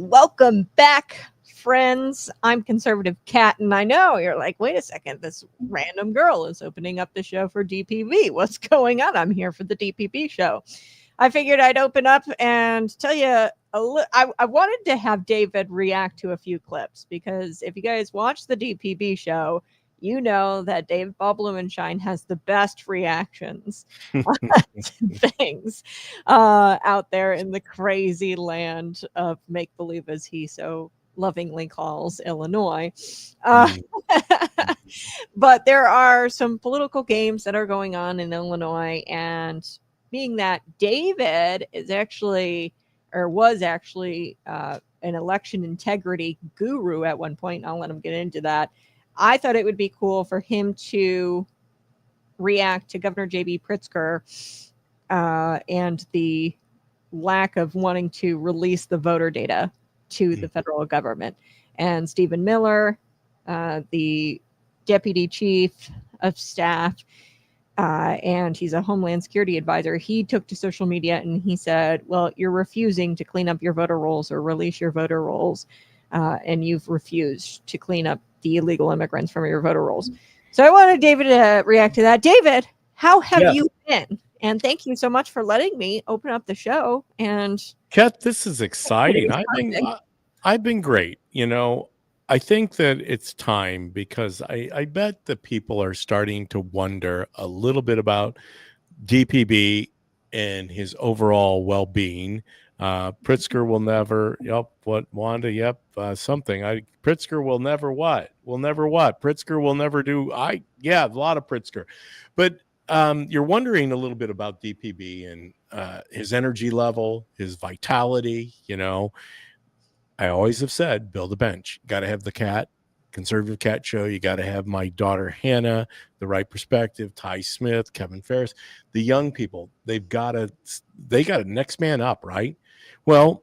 Welcome back, friends. I'm Conservative Cat, and I know you're like, wait a second, this random girl is opening up the show for DPB. What's going on? I'm here for the DPB show. I figured I'd open up and tell you I wanted to have David react to a few clips, because if you guys watch the DPB show, you know that Dave Bob Blumenshine has the best reactions to things out there in the crazy land of make-believe, as he so lovingly calls Illinois. But there are some political games that are going on in Illinois, and being that David is actually, or was actually, an election integrity guru at one point, and I'll let him get into that, I thought it would be cool for him to react to Governor J.B. Pritzker and the lack of wanting to release the voter data to the federal government. And Stephen Miller, the deputy chief of staff, and he's a Homeland Security advisor, he took to social media and he said, well, you're refusing to clean up your voter rolls or release your voter rolls, and you've refused to clean up the illegal immigrants from your voter rolls. So I wanted David to react to that. David, how have you been? And thank you so much for letting me open up the show. And Kat, this is exciting. I've been great. You know, I think that it's time, because I bet that people are starting to wonder a little bit about DPB and his overall well-being. Pritzker will never, Pritzker will never what? Pritzker will never do, a lot of Pritzker. But you're wondering a little bit about DPB and his energy level, his vitality. You know, I always have said, build a bench. Got to have the cat, Conservative Cat Show. You got to have my daughter, Hannah, The Right Perspective, Ty Smith, Kevin Ferris, the young people. They got to next man up, right? Well,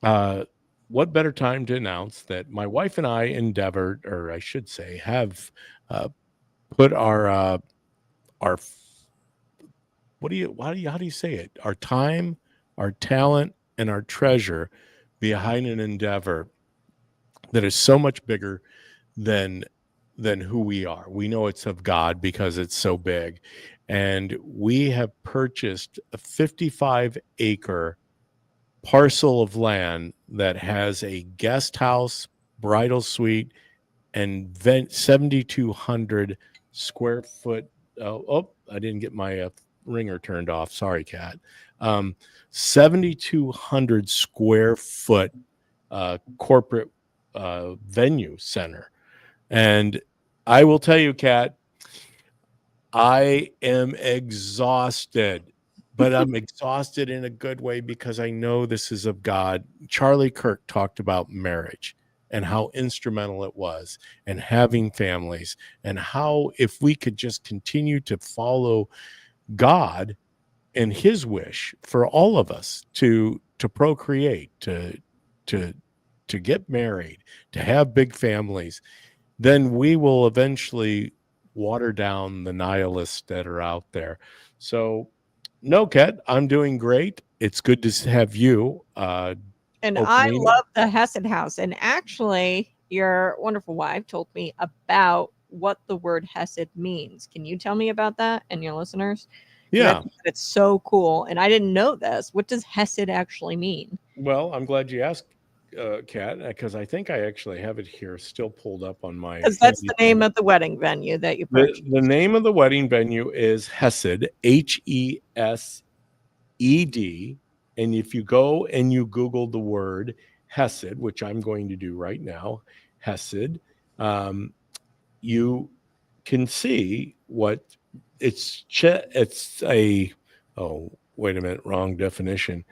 what better time to announce that my wife and I endeavored, or I should say, have put our how do you say it? Our time, our talent, and our treasure behind an endeavor that is so much bigger than who we are. We know it's of God because it's so big. And we have purchased a 55-acre parcel of land that has a guest house, bridal suite, and 7,200 square foot. I didn't get my ringer turned off. Sorry, Kat. 7,200 square foot corporate venue center. And I will tell you, Kat, I am exhausted, but I'm exhausted in a good way, because I know this is of God. Charlie Kirk talked about marriage and how instrumental it was, and having families, and how if we could just continue to follow God and his wish for all of us to procreate, to get married, to have big families, then we will eventually water down the nihilists that are out there. So no, Kat, I'm doing great. It's good to have you. And I love the Hesed House. And actually, your wonderful wife told me about what the word Hesed means. Can you tell me about that and your listeners? Yeah. It's so cool. And I didn't know this. What does Hesed actually mean? Well, I'm glad you asked, Kat, because I think I actually have it here still pulled up on my... Because that's the name of the wedding venue that you purchased. The name of the wedding venue is Hesed, Hesed. And if you go and you Google the word Hesed, which I'm going to do right now, Hesed, you can see what it's a, oh, wait a minute, wrong definition.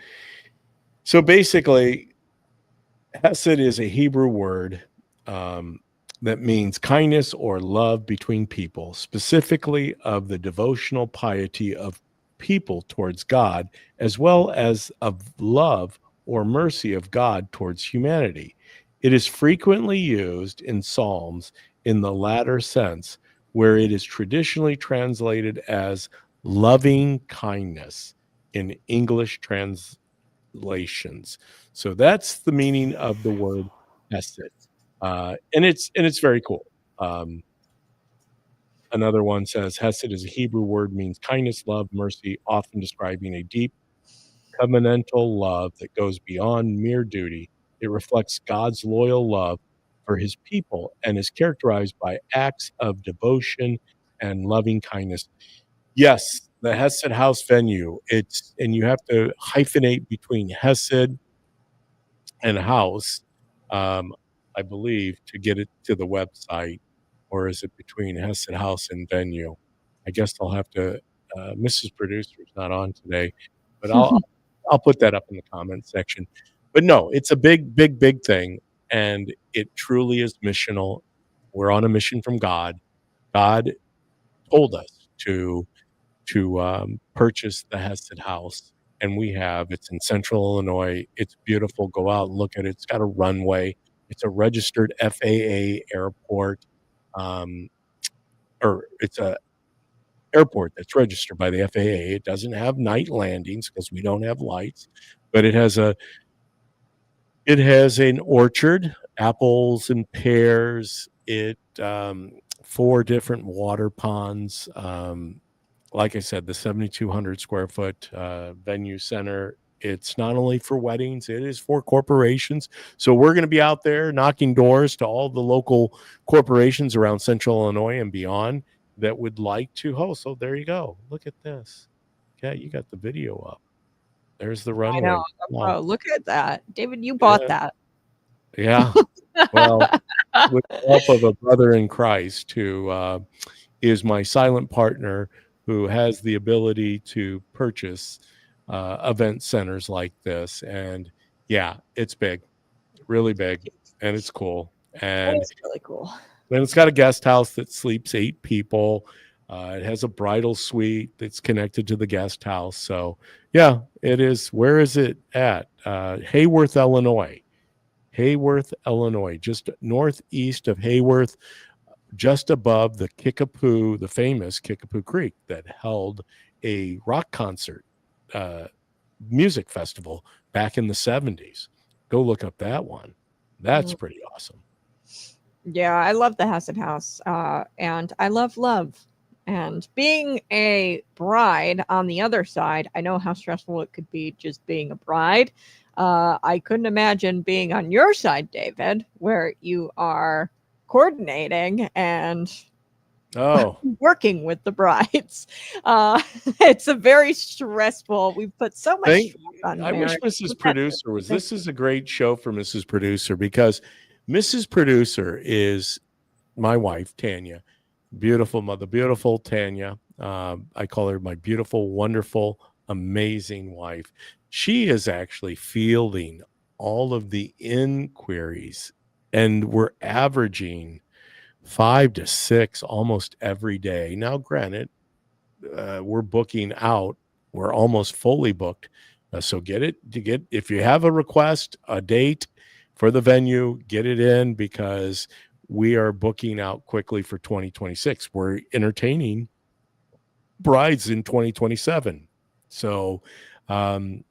So basically, Hesed is a Hebrew word that means kindness or love between people, specifically of the devotional piety of people towards God, as well as of love or mercy of God towards humanity. It is frequently used in Psalms in the latter sense, where it is traditionally translated as loving kindness in English translations. So that's the meaning of the word hesed. And it's very cool. Um, Another one says hesed is a Hebrew word, means kindness, love, mercy, often describing a deep covenantal love that goes beyond mere duty. It reflects God's loyal love for his people and is characterized by acts of devotion and loving kindness. Yes, the Hesed House venue. It's and you have to hyphenate between Hesed and house, um, I believe, to get it to the website, or is it between Hesed House and venue? I guess I'll have to. Mrs. Producer is not on today, but I'll put that up in the comment section. But no, it's a big, big, big thing, and it truly is missional. We're on a mission from God. God told us to purchase the Hesed House, and we have. It's in Central Illinois. It's beautiful. Go out and look at it. It's got a runway. It's a registered FAA airport, um, or it's a airport that's registered by the FAA. It doesn't have night landings because we don't have lights, but it has an orchard, apples and pears. It 4 different water ponds. Like I said, the 7,200 square foot venue center. It's not only for weddings, it is for corporations. So we're going to be out there knocking doors to all the local corporations around Central Illinois and beyond that would like to host. So there you go. Look at this. Yeah, you got the video up. There's the I know. runway. Wow. Oh, look at that. David, you bought Yeah. that. Yeah. Well, with the help of a brother in Christ who is my silent partner, who has the ability to purchase event centers like this. And yeah, it's big, really big, and it's cool. That And is really cool. then it's got a guest house that sleeps 8 people. It has a bridal suite that's connected to the guest house. So yeah, it is. Where is it at? Hayworth, Illinois. Hayworth, Illinois, just northeast of Hayworth, just above the Kickapoo, the famous Kickapoo Creek that held a rock concert, uh, music festival back in the 70s. Go look up that one. That's Mm. pretty awesome. Yeah, I love the Hassett House, and I love love. And being a bride on the other side, I know how stressful it could be just being a bride. I couldn't imagine being on your side, David, where you are coordinating and Oh, working with the brides. It's a very stressful. We put so much thank. stress on I wish marriage. Mrs. Look at Producer was. this. This is a great show for Mrs. Producer because Mrs. Producer is my wife, Tanya. Beautiful mother, beautiful Tanya. I call her my beautiful, wonderful, amazing wife. She is actually fielding all of the inquiries, and we're averaging 5 to 6 almost every day. Now, granted, we're booking out. We're almost fully booked. So get if you have a request, a date for the venue, get it in because we are booking out quickly for 2026. We're entertaining brides in 2027. So, um,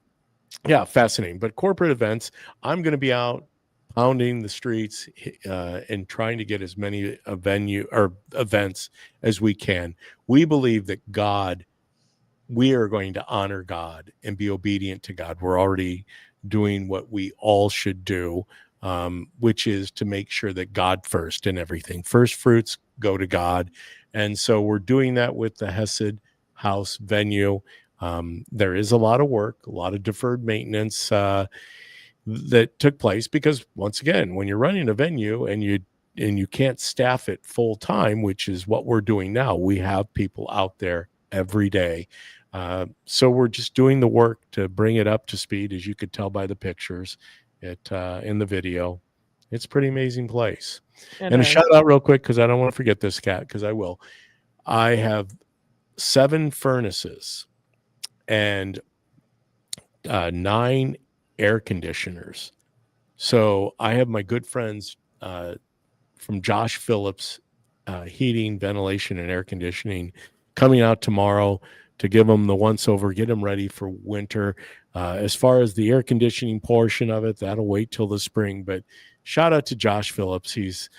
yeah, fascinating. But corporate events, I'm going to be out pounding the streets and trying to get as many venue or events as we can. We believe that we are going to honor God and be obedient to God. We're already doing what we all should do, which is to make sure that God first in everything. First fruits go to God. And so we're doing that with the Hesed House venue. There is a lot of work, a lot of deferred maintenance that took place because once again, when you're running a venue and you can't staff it full time, which is what we're doing now, we have people out there every day. So we're just doing the work to bring it up to speed, as you could tell by the pictures in the video. It's a pretty amazing place. It And a is. shout out real quick, because I don't want to forget this, Cat, because I will. I have 7 furnaces and 9 air conditioners. So I have my good friends from Josh Phillips Heating, Ventilation, and Air Conditioning coming out tomorrow to give them the once over, get them ready for winter. As far as the air conditioning portion of it, that'll wait till the spring. But shout out to Josh Phillips. He's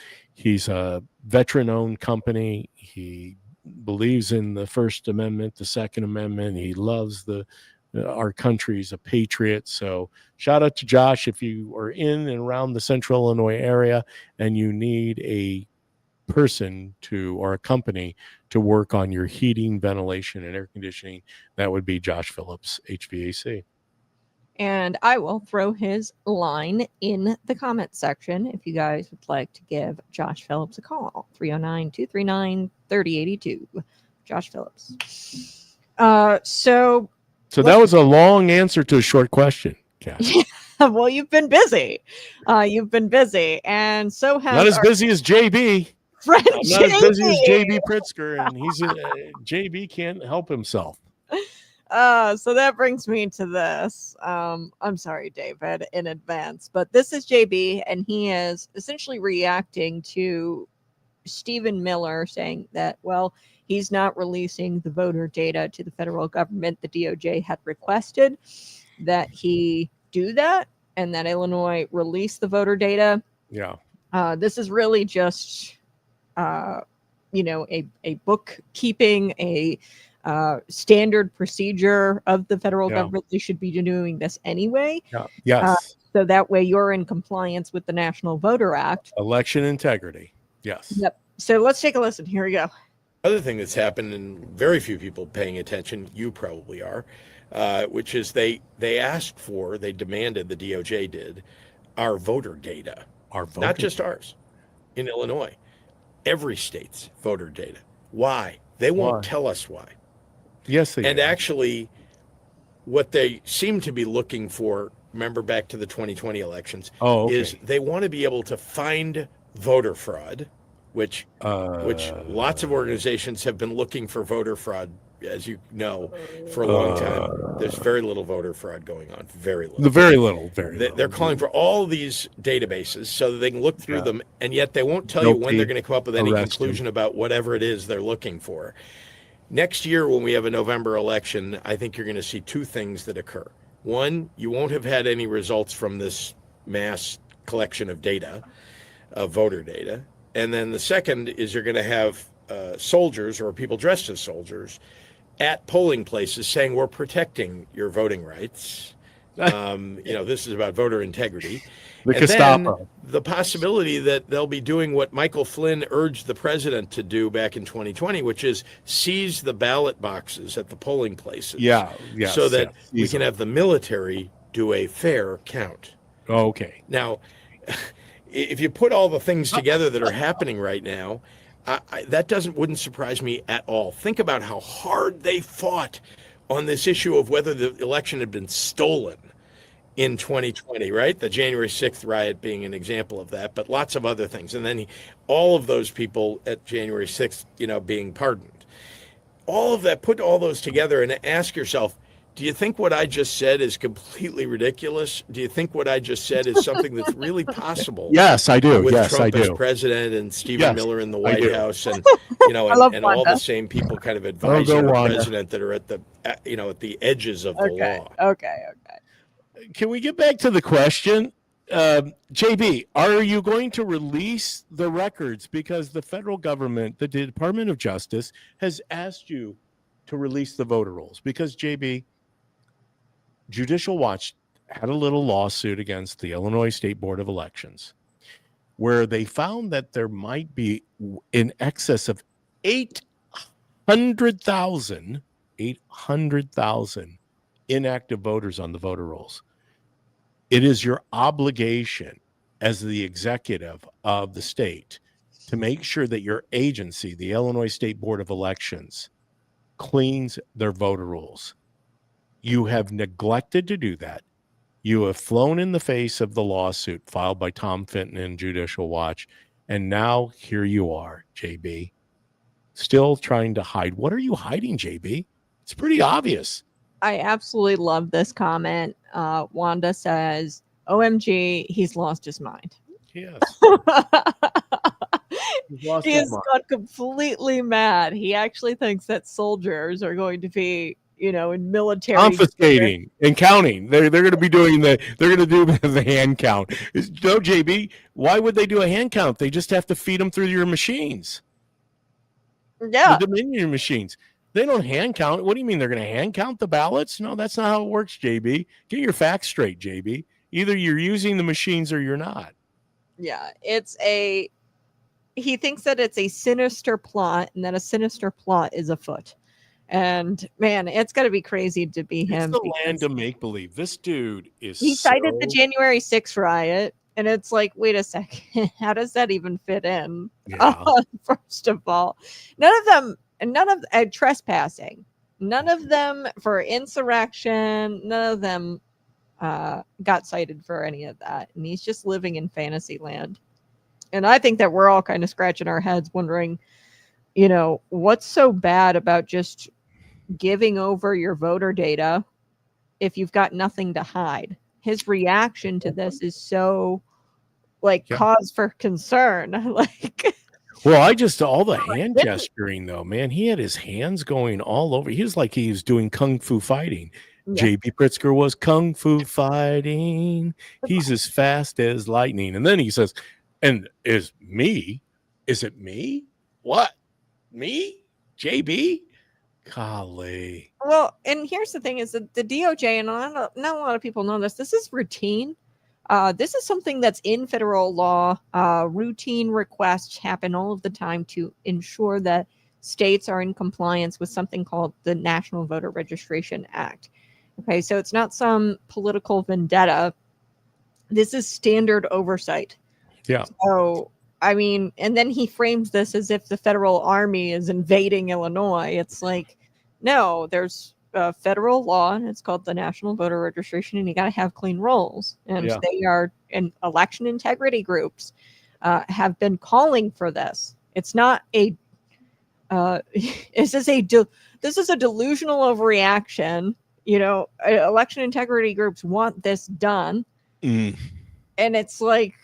a veteran-owned company. He believes in the First Amendment, the Second Amendment. He loves our country's a patriot. So shout out to Josh. If you are in and around the Central Illinois area and you need a person or a company to work on your heating, ventilation, and air conditioning, that would be Josh Phillips, HVAC. And I will throw his line in the comment section if you guys would like to give Josh Phillips a call. 309-239-3082. Josh Phillips. So that was a long answer to a short question, Kat. Well, you've been busy. And so has not as busy as JB. Friend I'm not as busy as JB Pritzker, and JB can't help himself. So that brings me to this. I'm sorry, David, in advance, but this is JB, and he is essentially reacting to Stephen Miller saying that, well, he's not releasing the voter data to the federal government. The DOJ had requested that he do that, and that Illinois release the voter data. Yeah. This is really just, a bookkeeping, a standard procedure of the federal government. They should be doing this anyway. Yeah. Yes. So that way you're in compliance with the National Voter Act. Election integrity. Yes. Yep. So let's take a listen. Here we go. Other thing that's happened, and very few people paying attention, you probably are, which is they demanded, the DOJ did, our voter data. Not just ours in Illinois, every state's voter data. Why? They won't tell us why. Yes, they And actually, what they seem to be looking for, remember back to the 2020 elections, is they want to be able to find voter fraud, which lots of organizations have been looking for voter fraud, as you know, for a long time. There's very little voter fraud going on. Very little. Very little. They're calling for all these databases so that they can look through them, and yet they won't tell you when they're going to come up with any conclusion about whatever it is they're looking for. Next year, when we have a November election, I think you're going to see 2 things that occur. One, you won't have had any results from this mass collection of data, of voter data. And then the second is you're going to have soldiers or people dressed as soldiers at polling places saying, we're protecting your voting rights. This is about voter integrity. The Gestapo. The possibility that they'll be doing what Michael Flynn urged the president to do back in 2020, which is seize the ballot boxes at the polling places. So that we can have the military do a fair count. Okay. Now, if you put all the things together that are happening right now, that wouldn't surprise me at all. Think about how hard they fought on this issue of whether the election had been stolen in 2020, right? The January 6th riot being an example of that, but lots of other things. And then all of those people at January 6th, being pardoned. All of that, put all those together and ask yourself, do you think what I just said is completely ridiculous? Do you think what I just said is something that's really possible? Yes, I do. With yes, Trump I do. as president and Stephen Miller in the White House, and and all the same people kind of advising the president that are at the at the edges of the law. Okay. Can we get back to the question? JB, are you going to release the records? Because the federal government, the Department of Justice, has asked you to release the voter rolls. Because, JB, Judicial Watch had a little lawsuit against the Illinois State Board of Elections where they found that there might be in excess of 800,000 inactive voters on the voter rolls. It is your obligation as the executive of the state to make sure that your agency, the Illinois State Board of Elections, cleans their voter rolls. You have neglected to do that. You have flown in the face of the lawsuit filed by Tom Fenton and Judicial Watch. And now here you are, JB, still trying to hide. What are you hiding, JB? It's pretty obvious. I absolutely love this comment. Wanda says, OMG, he's lost his mind. Yes. He's lost He his has mind. got completely mad. He actually thinks that soldiers are going to be, in military Confiscating and counting. They're going to be doing they're going to do the hand count. No, JB, why would they do a hand count? They just have to feed them through your machines. Yeah. The Dominion machines. They don't hand count. What do you mean they're going to hand count the ballots? No, that's not how it works, JB. Get your facts straight, JB. Either you're using the machines or you're not. Yeah, he thinks that it's a sinister plot and that a sinister plot is afoot. And man, it's got to be crazy to be him. It's the land of make believe. This dude is. He cited the January 6th riot, and it's like, wait a second, how does that even fit in? Yeah. First of all, none of trespassing, none of them for insurrection, none of them got cited for any of that, and he's just living in fantasy land. And I think that we're all kind of scratching our heads wondering, what's so bad about just giving over your voter data if you've got nothing to hide? His reaction to this is so cause for concern. Well, all the hand gesturing though, man, he had his hands going all over. He was like he was doing kung fu fighting. Yeah. JB Pritzker was kung fu fighting. He's as fast as lightning. And then he says, and is it me? What? Me? JB? Golly. Well, and here's the thing is that the DOJ, and not a lot of people know this, this is routine. This is something that's in federal law. Routine requests happen all of the time to ensure that states are in compliance with something called the National Voter Registration Act. Okay, so it's not some political vendetta. This is standard oversight. Yeah. So, I mean, and then he frames this as if the federal army is invading Illinois. It's like, no, there's a federal law, and it's called the National Voter Registration, and you got to have clean rolls. And they are, and election integrity groups have been calling for this. It's not a, this is a delusional overreaction. Election integrity groups want this done. Mm. And it's like,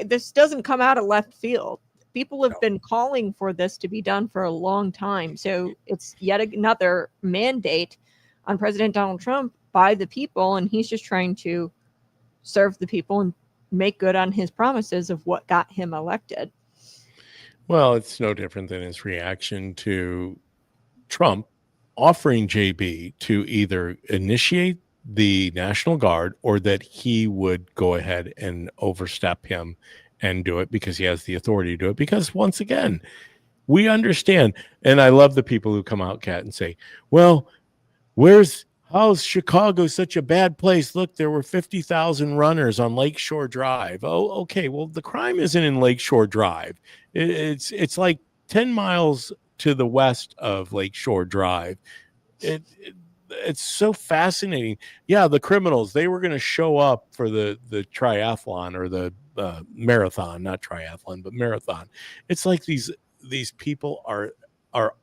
this doesn't come out of left field. People have been calling for this to be done for a long time. So it's yet another mandate on President Donald Trump by the people. And he's just trying to serve the people and make good on his promises of what got him elected. Well, it's no different than his reaction to Trump offering JB to either initiate the National Guard or that he would go ahead and overstep him and do it because he has the authority to do it. Because once again, we understand. And I love the people who come out, Kat, and say, well, how's Chicago such a bad place? Look, there were 50,000 runners on Lakeshore Drive. Oh, okay. Well, the crime isn't in Lakeshore Drive. It's like 10 miles to the west of Lakeshore Drive. It's so fascinating. Yeah, the criminals, they were going to show up for the triathlon or the marathon, not triathlon, but marathon. It's like these people are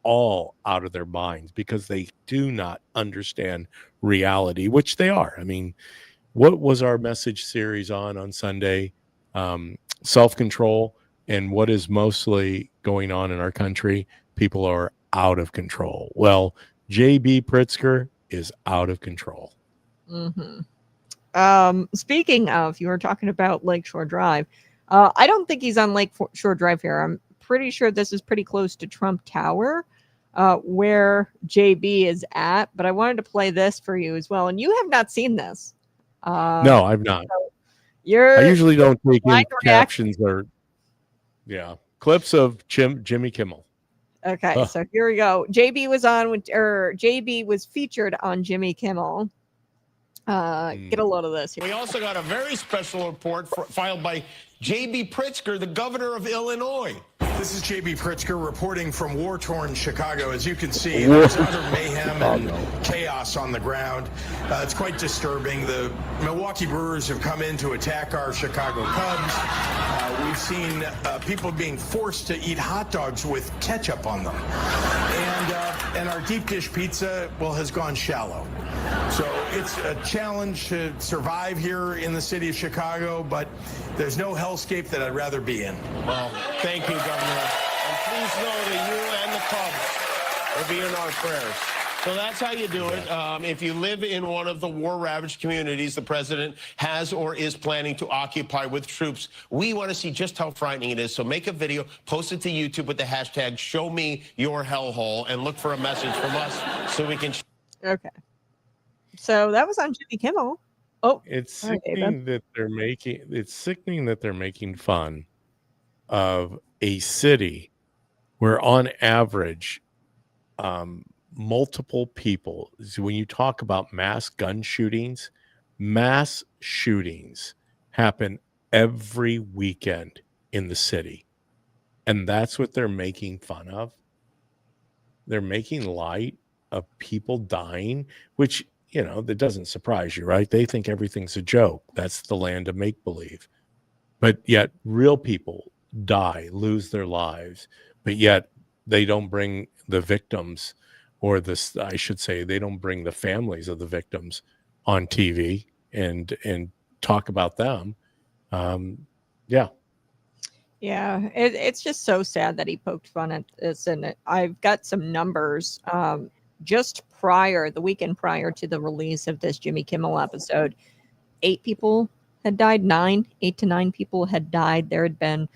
all out of their minds because they do not understand reality, which they are. I mean, what was our message series on Sunday? Self-control. And what is mostly going on in our country? People are out of control. Well, JB Pritzker is out of control. Mm-hmm. Speaking of, you were talking about Lakeshore Drive. I don't think he's on Lakeshore Drive here. I'm pretty sure this is pretty close to Trump Tower, where JB is at. But I wanted to play this for you as well. And you have not seen this. No, I've not. So I usually don't take in captions or clips of Jimmy Kimmel. Okay, so here we go. JB was featured on Jimmy Kimmel, Get a load of this here. We also got a very special report filed by J.B. Pritzker, the governor of Illinois. This is J.B. Pritzker reporting from war-torn Chicago. As you can see, there's utter mayhem and chaos on the ground. It's quite disturbing. The Milwaukee Brewers have come in to attack our Chicago Cubs. We've seen people being forced to eat hot dogs with ketchup on them. And our deep dish pizza, well, has gone shallow. So it's a challenge to survive here in the city of Chicago, but there's no hellscape that I'd rather be in. Well, thank you, Governor. And please know that you and the Cubs will be in our prayers. So that's how you do it. If you live in one of the war-ravaged communities the president has or is planning to occupy with troops, we want to see just how frightening it is. So make a video, post it to YouTube with the hashtag #ShowMeYourHellhole, and look for a message from us so we can... Okay. So that was on Jimmy Kimmel. Oh, it's sickening that they're making fun of a city where on average multiple people, so when you talk about mass shootings happen every weekend in the city, and that's what they're making fun of. They're making light of people dying, which, you know, that doesn't surprise you, right? They think everything's a joke. That's the land of make-believe. But yet real people die, lose their lives, but yet they don't bring the victims, or this, I should say, they don't bring the families of the victims on TV and talk about them. Yeah, it's just so sad that he poked fun at this. And I've got some numbers. Just the weekend prior to the release of this Jimmy Kimmel episode, 8 people had died. 8 to 9 people had died. There had been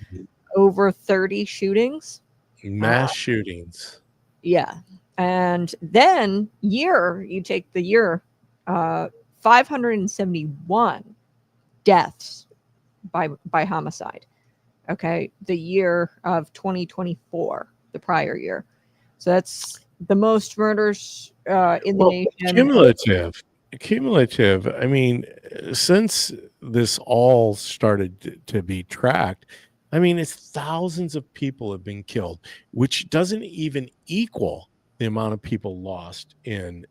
over 30 shootings. Mass shootings. Yeah. And then you take the year, 571 deaths by homicide. Okay. The year of 2024, the prior year. So that's the most murders in the nation. Cumulative. I mean, since this all started to be tracked, I mean, it's thousands of people have been killed, which doesn't even equal the amount of people lost in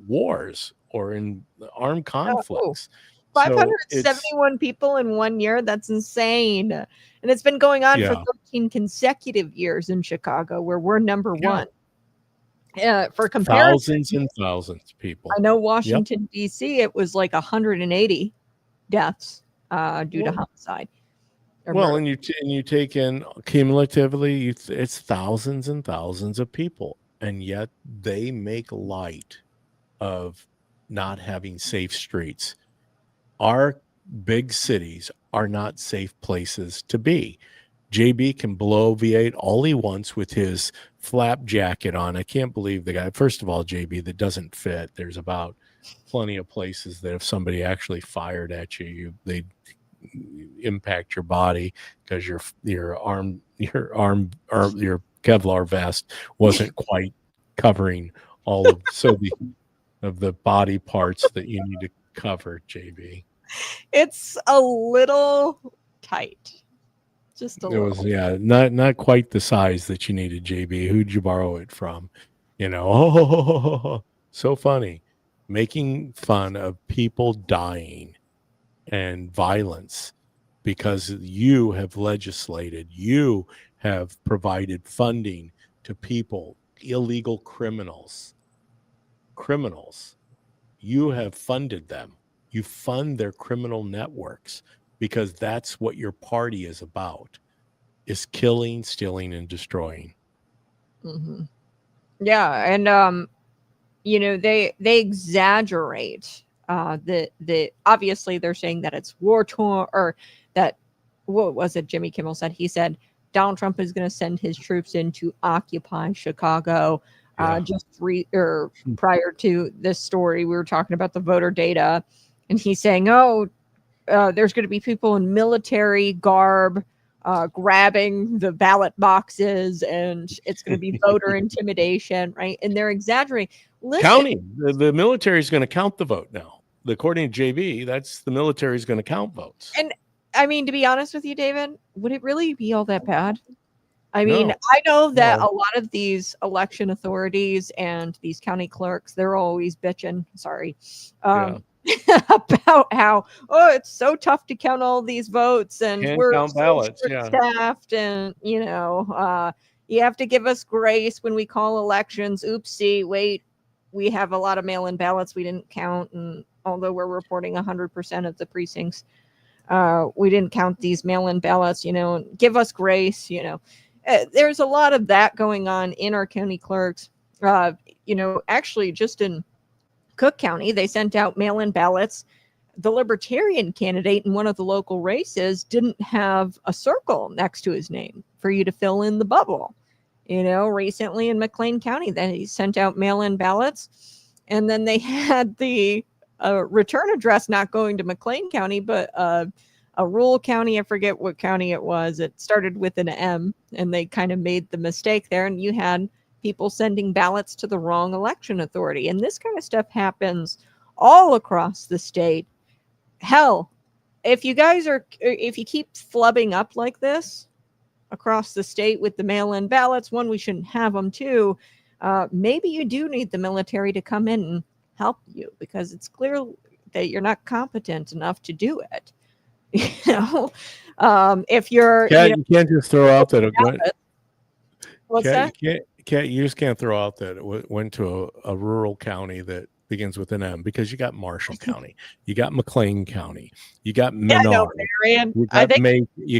wars or in armed conflicts. 571 people in 1 year. That's insane. And it's been going on for 13 consecutive years in Chicago, where we're number one. For comparison, thousands and thousands of people. I know Washington, D.C., it was like 180 deaths due to homicide. Well, and you take in cumulatively, it's thousands and thousands of people, and yet they make light of not having safe streets. Our big cities are not safe places to be. JB can bloviate all he wants with his flap jacket on. I can't believe the guy. First of all, JB, that doesn't fit. There's about plenty of places that if somebody actually fired at you, they'd impact your body because your Kevlar vest wasn't quite covering all of the body parts that you need to cover, JB. It's a little tight. Just a little. It was, not quite the size that you needed, JB. Who'd you borrow it from? So funny. Making fun of people dying and violence because you have legislated, you have provided funding to people, illegal criminals. You have funded them. You fund their criminal networks because that's what your party is about, is killing, stealing, and destroying. Mm-hmm. Yeah. And, they exaggerate the obviously they're saying that it's war torn, or that, what was it Jimmy Kimmel said? He said Donald Trump is going to send his troops in to occupy Chicago. Prior to this story, we were talking about the voter data, and he's saying, there's going to be people in military garb grabbing the ballot boxes, and it's going to be voter intimidation, right? And they're exaggerating. Listen, Counting. The military is going to count the vote now. According to JB, that's the military is going to count votes. and I mean, to be honest with you, David, would it really be all that bad? I mean, No. I know that No. a lot of these election authorities and these county clerks, they're always bitching, about how, it's so tough to count all these votes, and Can't we're count so ballots, yeah. short-staffed, and you have to give us grace when we call elections. Oopsie, wait, we have a lot of mail-in ballots we didn't count, and although we're reporting 100% of the precincts, we didn't count these mail-in ballots. Give us grace. There's a lot of that going on in our county clerks. Actually, just in Cook County, they sent out mail-in ballots. The Libertarian candidate in one of the local races didn't have a circle next to his name for you to fill in the bubble. Recently in McLean County, they sent out mail-in ballots, and then they had the return address not going to McLean County, but a rural county. I forget what county it was. It started with an M, and they kind of made the mistake there, and you had people sending ballots to the wrong election authority. And this kind of stuff happens all across the state. Hell, if you keep flubbing up like this across the state with the mail-in ballots, one, we shouldn't have them. Two, maybe you do need the military to come in and help you, because it's clear that you're not competent enough to do it. If you're, you can't just throw out that it went. What's that? You just can't throw out that it went to a rural county that begins with an M, because you got Marshall County, you got McLean County, you got Menard, you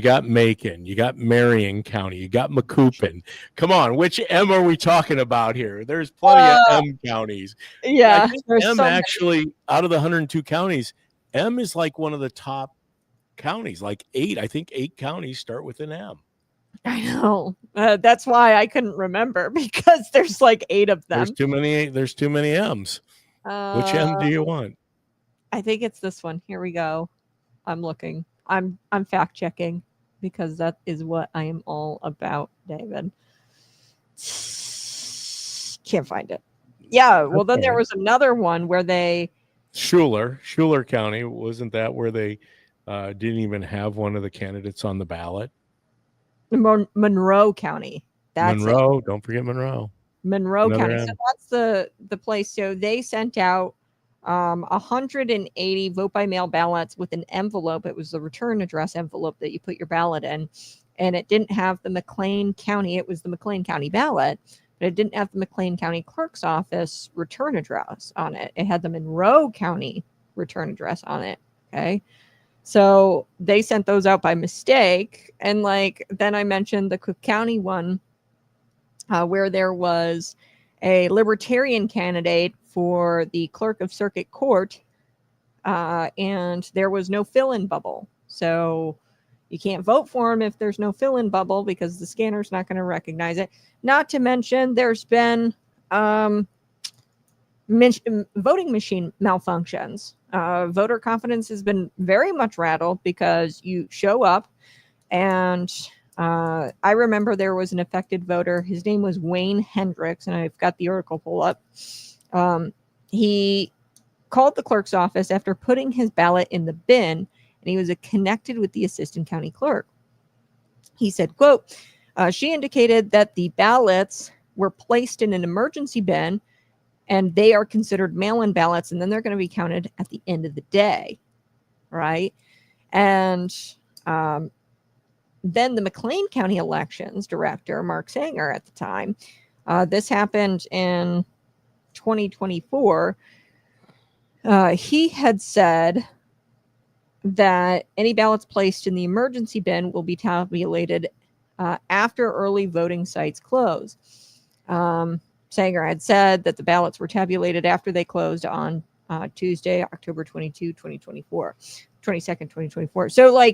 got Macon, you got Marion County, you got Macoupin. Come on, which M are we talking about here? There's plenty of M counties. Yeah, I think M actually, out of the 102 counties, M is like one of the top counties, like 8. I think 8 counties start with an M. I know. That's why I couldn't remember, because there's like 8 of them. There's too many M's. Which M do you want? I think it's this one. Here we go. I'm looking. I'm fact checking, because that is what I am all about, David. Can't find it. Yeah, well, then there was another one where they Schuler County, wasn't that where they didn't even have one of the candidates on the ballot? Monroe County. That's Monroe. it. Don't forget Monroe. Monroe County. M. So that's the place. So they sent out 180 vote by mail ballots with an envelope. It was the return address envelope that you put your ballot in, and it didn't have the McLean County. It was the McLean County ballot, but it didn't have the McLean County Clerk's Office return address on it. It had the Monroe County return address on it. Okay. So they sent those out by mistake. And then I mentioned the Cook County one, where there was a Libertarian candidate for the clerk of circuit court, and there was no fill-in bubble. So you can't vote for him if there's no fill-in bubble, because the scanner's not going to recognize it. Not to mention there's been voting machine malfunctions. Voter confidence has been very much rattled, because you show up, and I remember there was an affected voter. His name was Wayne Hendricks, and I've got the article pulled up. He called the clerk's office after putting his ballot in the bin, and he was connected with the assistant county clerk. He said, quote, she indicated that the ballots were placed in an emergency bin, and they are considered mail-in ballots, and then they're going to be counted at the end of the day, right? And then the McLean County elections director, Mark Sanger, at the time, this happened in 2024, he had said that any ballots placed in the emergency bin will be tabulated after early voting sites close. Sanger had said that the ballots were tabulated after they closed on Tuesday, October 22, 2024, 22nd, 2024. So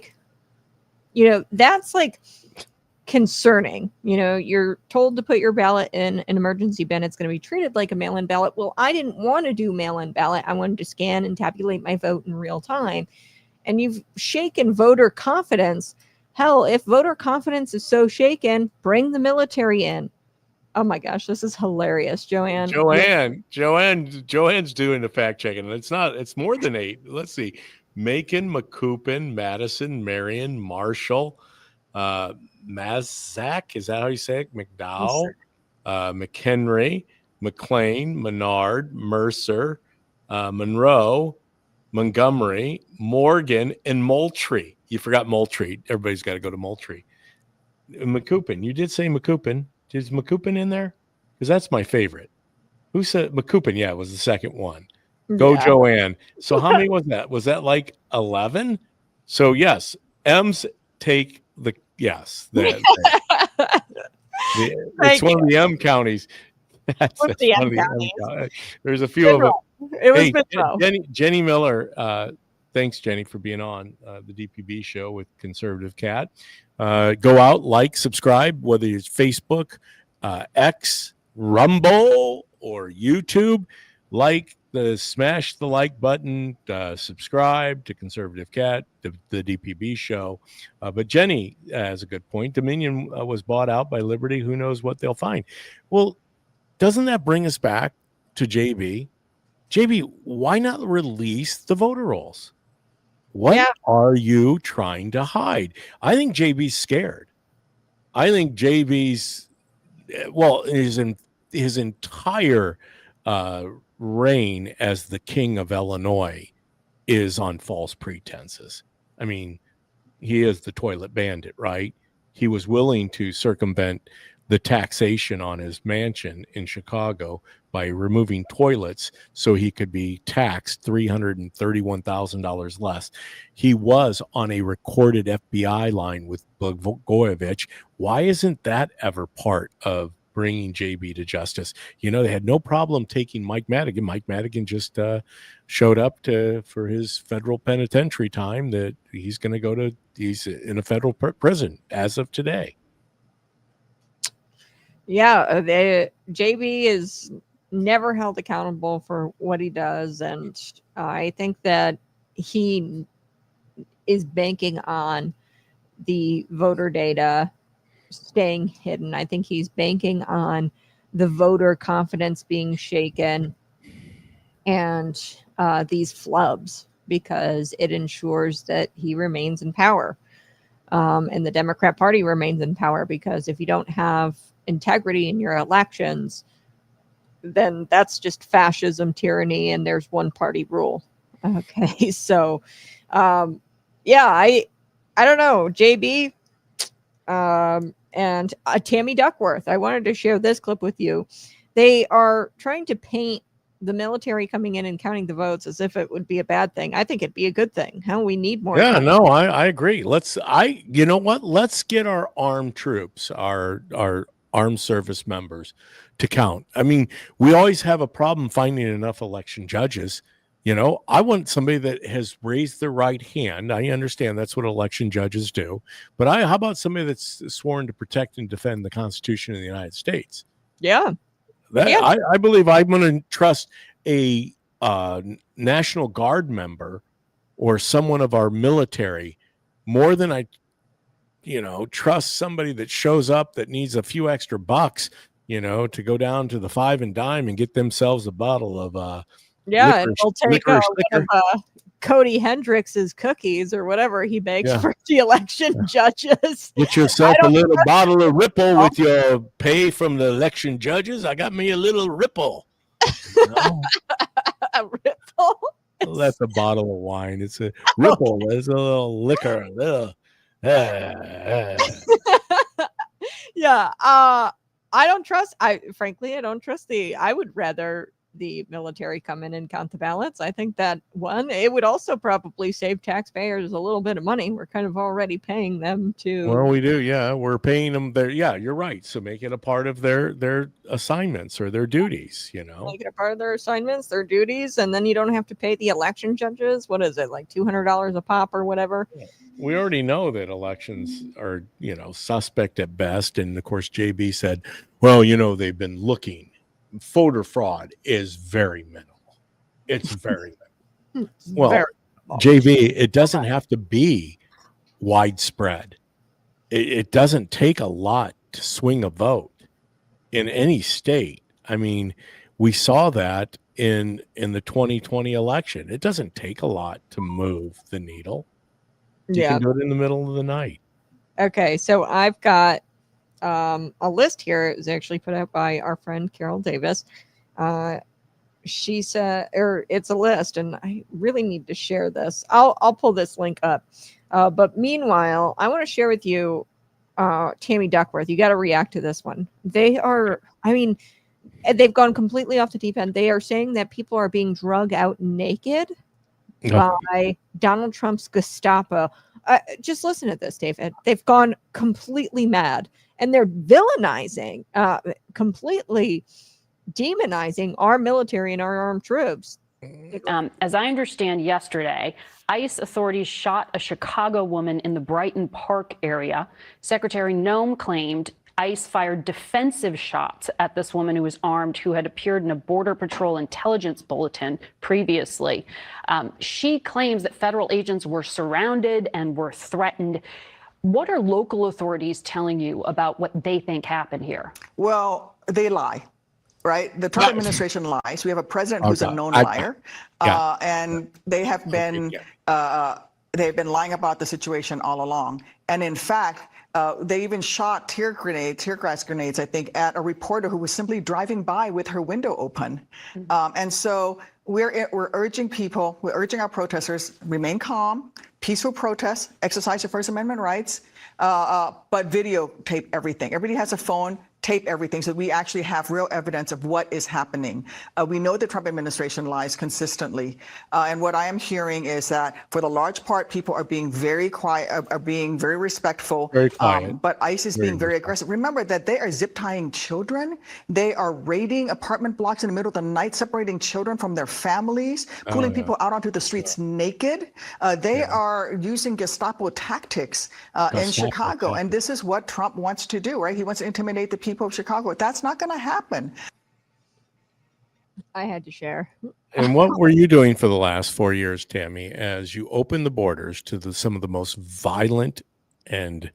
that's concerning. You're told to put your ballot in an emergency bin. It's going to be treated like a mail-in ballot. Well, I didn't want to do mail-in ballot. I wanted to scan and tabulate my vote in real time. And you've shaken voter confidence. Hell, if voter confidence is so shaken, bring the military in. Oh my gosh, this is hilarious, Joanne. Joanne's doing the fact checking. It's more than 8. Let's see. Macon, McCoupin, Madison, Marion, Marshall, Mazak, is that how you say it? McDowell, McHenry, McLean, Menard, Mercer, Monroe, Montgomery, Morgan, and Moultrie. You forgot Moultrie. Everybody's got to go to Moultrie. McCoupin. You did say McCoupin. Is McCoupin in there? Because that's my favorite. Who said McCoupin? Yeah, it was the second one. Go, yeah. Joanne. So how many was that? Was that like 11? So yes, M's take the yes. It's one of the M counties. That's one of the M counties. There's a few of them. It was Jenny Miller. Thanks, Jenny, for being on the DPB show with Conservative Cat. Go out, like, subscribe, whether it's Facebook, X, Rumble, or YouTube. Smash the like button, subscribe to Conservative Cat, the DPB show. But Jenny has a good point. Dominion was bought out by Liberty. Who knows what they'll find? Well, doesn't that bring us back to JB? JB, why not release the voter rolls? What are you trying to hide? I think JB's scared. I think JB's, his entire reign as the king of Illinois is on false pretenses. I mean, he is the toilet bandit, right? He was willing to circumvent the taxation on his mansion in Chicago by removing toilets so he could be taxed $331,000 less. He was on a recorded FBI line with Blagojevich. Why isn't that ever part of bringing JB to justice? You know, they had no problem taking Mike Madigan. Mike Madigan just showed up for his federal penitentiary time that he's in a federal prison as of today. Yeah, JB is never held accountable for what he does, and I think that he is banking on the voter data staying hidden. I think he's banking on the voter confidence being shaken and these flubs, because it ensures that he remains in power, and the Democrat Party remains in power, because if you don't have integrity in your elections, then that's just fascism, tyranny, and there's one party rule. Okay, so I don't know, JB and Tammy Duckworth. I wanted to share this clip with you. They are trying to paint the military coming in and counting the votes as if it would be a bad thing. I think it'd be a good thing. How we need more. Yeah, no, I agree. You know what? Let's get our armed troops, our armed service members to count. I mean, we always have a problem finding enough election judges. You know, I want somebody that has raised their right hand. I understand that's what election judges do. But how about somebody that's sworn to protect and defend the Constitution of the United States? Yeah. I believe I'm going to trust a National Guard member or someone of our military more than I trust somebody that shows up that needs a few extra bucks, to go down to the Five and Dime and get themselves a bottle of and we'll take one of Cody Hendrix's cookies or whatever he bakes for the election judges. Get yourself a little bottle of Ripple with your pay from the election judges. I got me a little Ripple. A Ripple? Well, that's a bottle of wine. It's a Ripple. It's a little liquor. Yeah. I don't trust I don't trust I would rather the military come in and count the ballots. I think that it would also probably save taxpayers a little bit of money. We're kind of already paying them to. Well, we do. Yeah. We're paying them there. Yeah, you're right. So make it a part of their assignments or their duties, Make it a part of their assignments, their duties. And then you don't have to pay the election judges. What is it? Like $200 a pop or whatever. Yeah. We already know that elections are, suspect at best. And of course, JB said, well, they've been looking. Voter fraud is very minimal. It's very minimal. Well, JB, it doesn't have to be widespread. it doesn't take a lot to swing a vote in any state. I mean, we saw that in the 2020 election. It doesn't take a lot to move the needle. You Yeah. can do it in the middle of the night. Okay, so I've got a list here. It was actually put out by our friend Carol Davis. She said, or it's a list, and I really need to share this. I'll pull this link up. But meanwhile, I want to share with you, Tammy Duckworth. You got to react to this one. They are, I mean, they've gone completely off the deep end. They are saying that people are being drug out naked by Donald Trump's Gestapo. Just listen to this, David. They've gone completely mad, and they're villainizing, completely demonizing our military and our armed troops. As I understand, yesterday, ICE authorities shot a Chicago woman in the Brighton Park area. Secretary Noem claimed ICE fired defensive shots at this woman who was armed, who had appeared in a Border Patrol intelligence bulletin previously. She claims that federal agents were surrounded and were threatened. What are local authorities telling you about what they think happened here? Well, they lie. Right? The Trump administration lies. We have a president who's a known liar, and they have been they've been lying about the situation all along. And in fact, they even shot tear gas grenades, I think, at a reporter who was simply driving by with her window open. And so we're urging people, we're urging our protesters, remain calm, peaceful protest, exercise your First Amendment rights, but videotape everything. Everybody has a phone. Tape everything so we actually have real evidence of what is happening. We know the Trump administration lies consistently. And what I am hearing is that for the large part, people are being very quiet, are being very respectful. Very quiet. But ICE is being very aggressive. Remember that they are zip tying children. They are raiding apartment blocks in the middle of the night, separating children from their families, pulling people out onto the streets naked. They are using Gestapo tactics in Chicago. And this is what Trump wants to do, right? He wants to intimidate the people of Chicago. That's not going to happen. I had to share. And what were you doing for the last 4 years, Tammy, as you opened the borders to some of the most violent and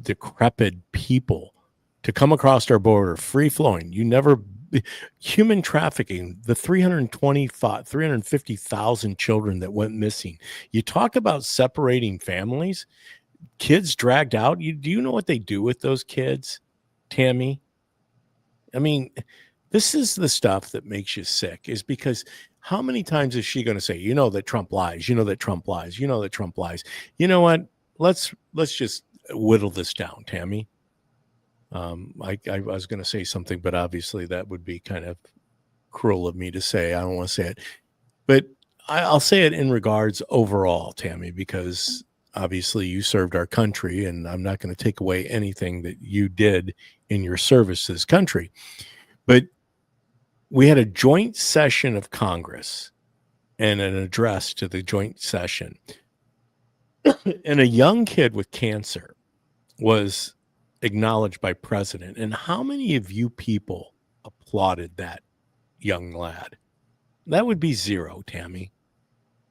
decrepit people to come across our border, free flowing? Human trafficking, the 350,000 children that went missing. You talk about separating families. Kids dragged out. Do you know what they do with those kids, Tammy? I mean, this is the stuff that makes you sick, is because how many times is she going to say, you know that Trump lies, you know that Trump lies, you know that Trump lies? You know what? Let's just whittle this down, Tammy. I was going to say something, but obviously that would be kind of cruel of me to say. I don't want to say it, but I'll say it in regards overall, Tammy, because obviously you served our country, and I'm not going to take away anything that you did in your service to this country. But we had a joint session of Congress and an address to the joint session. And a young kid with cancer was acknowledged by president. And how many of you people applauded that young lad? That would be zero, Tammy.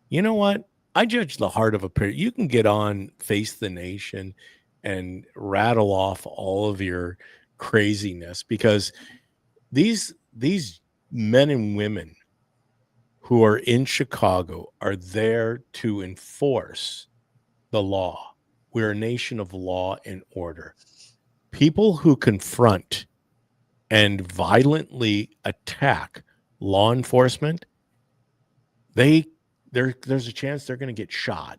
You know what? I judge the heart of a person. You can get on Face the Nation and rattle off all of your craziness, because these men and women who are in Chicago are there to enforce the law. We're a nation of law and order. People who confront and violently attack law enforcement, there's a chance they're going to get shot.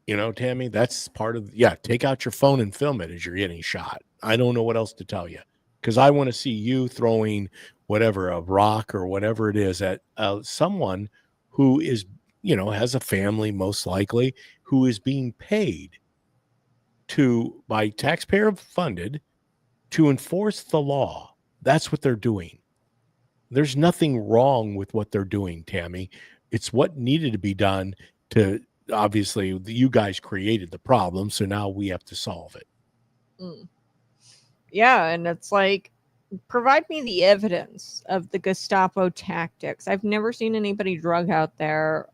You know, Tammy, that's part of, take out your phone and film it as you're getting shot. I don't know what else to tell you, because I want to see you throwing whatever, a rock or whatever it is at someone who is, has a family, most likely, who is being paid by taxpayer funded to enforce the law. That's what they're doing. There's nothing wrong with what they're doing, Tammy. It's what needed to be done to, obviously, you guys created the problem, so now we have to solve it. Yeah, and it's like, provide me the evidence of the Gestapo tactics. I've never seen anybody drug out there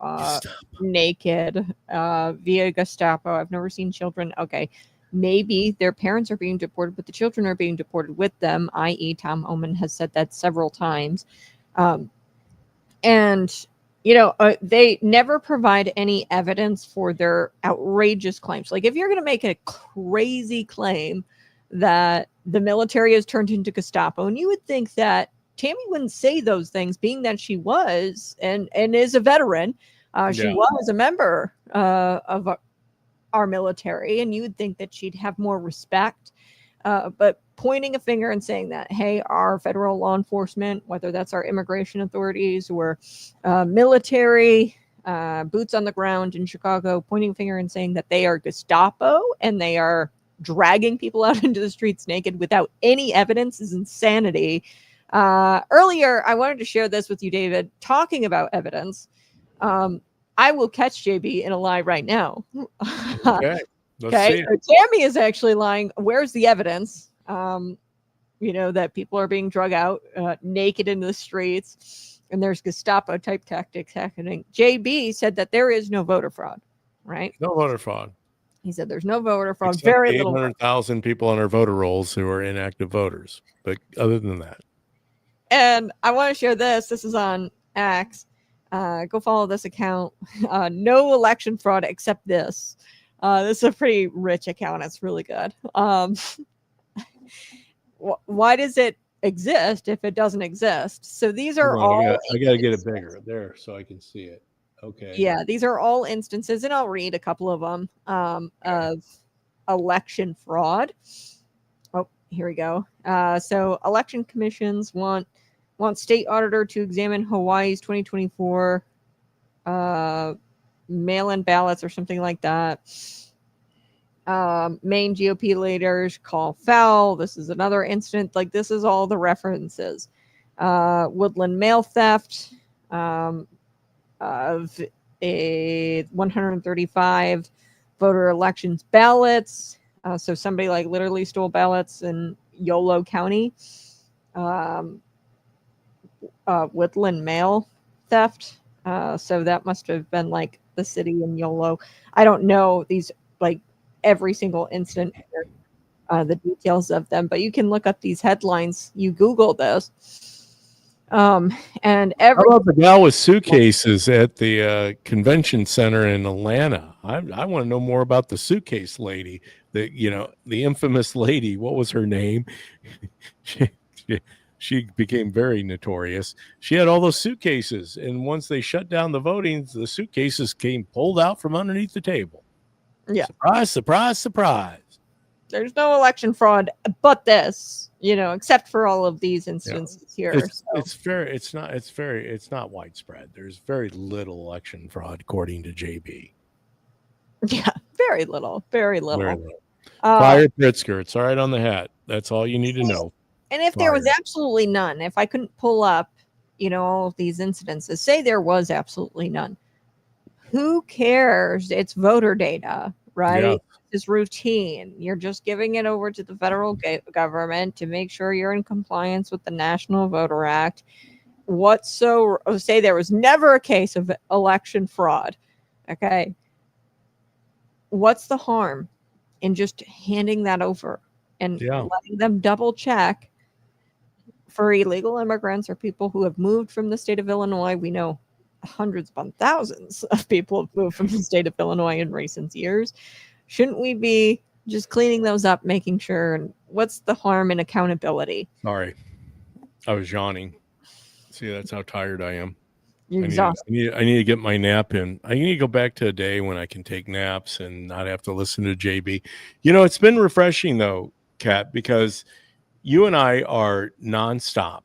naked via Gestapo. I've never seen children. Okay, maybe their parents are being deported, but the children are being deported with them, i.e. Tom Oman has said that several times. And, they never provide any evidence for their outrageous claims. Like, if you're going to make a crazy claim that the military has turned into Gestapo, and you would think that Tammy wouldn't say those things, being that she was and is a veteran. She was a member of our military, and you would think that she'd have more respect. But pointing a finger and saying that, hey, our federal law enforcement, whether that's our immigration authorities or military, boots on the ground in Chicago, pointing a finger and saying that they are Gestapo and they are dragging people out into the streets naked without any evidence is insanity. Earlier, I wanted to share this with you, David, talking about evidence. I will catch JB in a lie right now. Okay. Okay. So Tammy is actually lying. Where's the evidence? That people are being drug out naked into the streets, and there's Gestapo type tactics happening. JB said that there is no voter fraud, right? No voter fraud. He said there's no voter fraud. Except Very little. 800,000 people on our voter rolls who are inactive voters. But other than that. And I want to share this. This is on X. Go follow this account. No election fraud except this. This is a pretty rich account. It's really good. Why does it exist if it doesn't exist? So these are all. I got to get it bigger there so I can see it. Okay. Yeah, these are all instances, and I'll read a couple of them of election fraud. Oh, here we go. So election commissions want state auditor to examine Hawaii's 2024 mail-in ballots or something like that. Maine GOP leaders call foul. This is another incident. Like, this is all the references. Woodland mail theft of a 135 voter elections ballots. So somebody like literally stole ballots in Yolo County. Woodland mail theft. So that must have been like the city in Yolo. I don't know these, like, every single incident, the details of them, but you can look up these headlines. You Google this. And how about the gal with suitcases at the convention center in Atlanta? I want to know more about the suitcase lady, the infamous lady. What was her name? She became very notorious. She had all those suitcases, and once they shut down the voting, the suitcases came pulled out from underneath the table. Yeah. Surprise, surprise, surprise. There's no election fraud, but this, except for all of these instances here. It's not widespread. There's very little election fraud, according to JB. Yeah, very little. Very little. Fire Pritzker. It's all right on the hat. That's all you need to know. And if there was absolutely none, if I couldn't pull up, all of these incidences, say there was absolutely none, who cares? It's voter data, right? Yeah. It's routine. You're just giving it over to the federal government to make sure you're in compliance with the National Voter Act. Say there was never a case of election fraud. Okay. What's the harm in just handing that over and letting them double check for illegal immigrants or people who have moved from the state of Illinois? We know hundreds upon thousands of people have moved from the state of Illinois in recent years. Shouldn't we be just cleaning those up, making sure? And what's the harm in accountability? Sorry, I was yawning. See, that's how tired I am. You're exhausted. I need to get my nap in. I need to go back to a day when I can take naps and not have to listen to JB. It's been refreshing though, Kat, because you and I are nonstop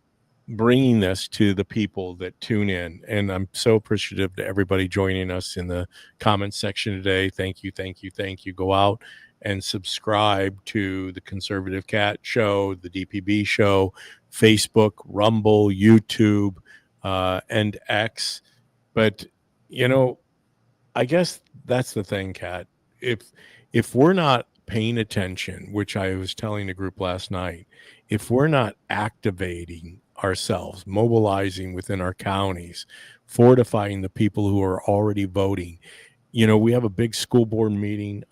bringing this to the people that tune in. And I'm so appreciative to everybody joining us in the comments section today. Thank you, thank you, thank you. Go out and subscribe to the Conservative Cat Show, the DPB Show, Facebook, Rumble, YouTube, and X. But, I guess that's the thing, Kat. If we're not paying attention, which I was telling the group last night, if we're not activating ourselves, mobilizing within our counties, fortifying the people who are already voting, we have a big school board meeting.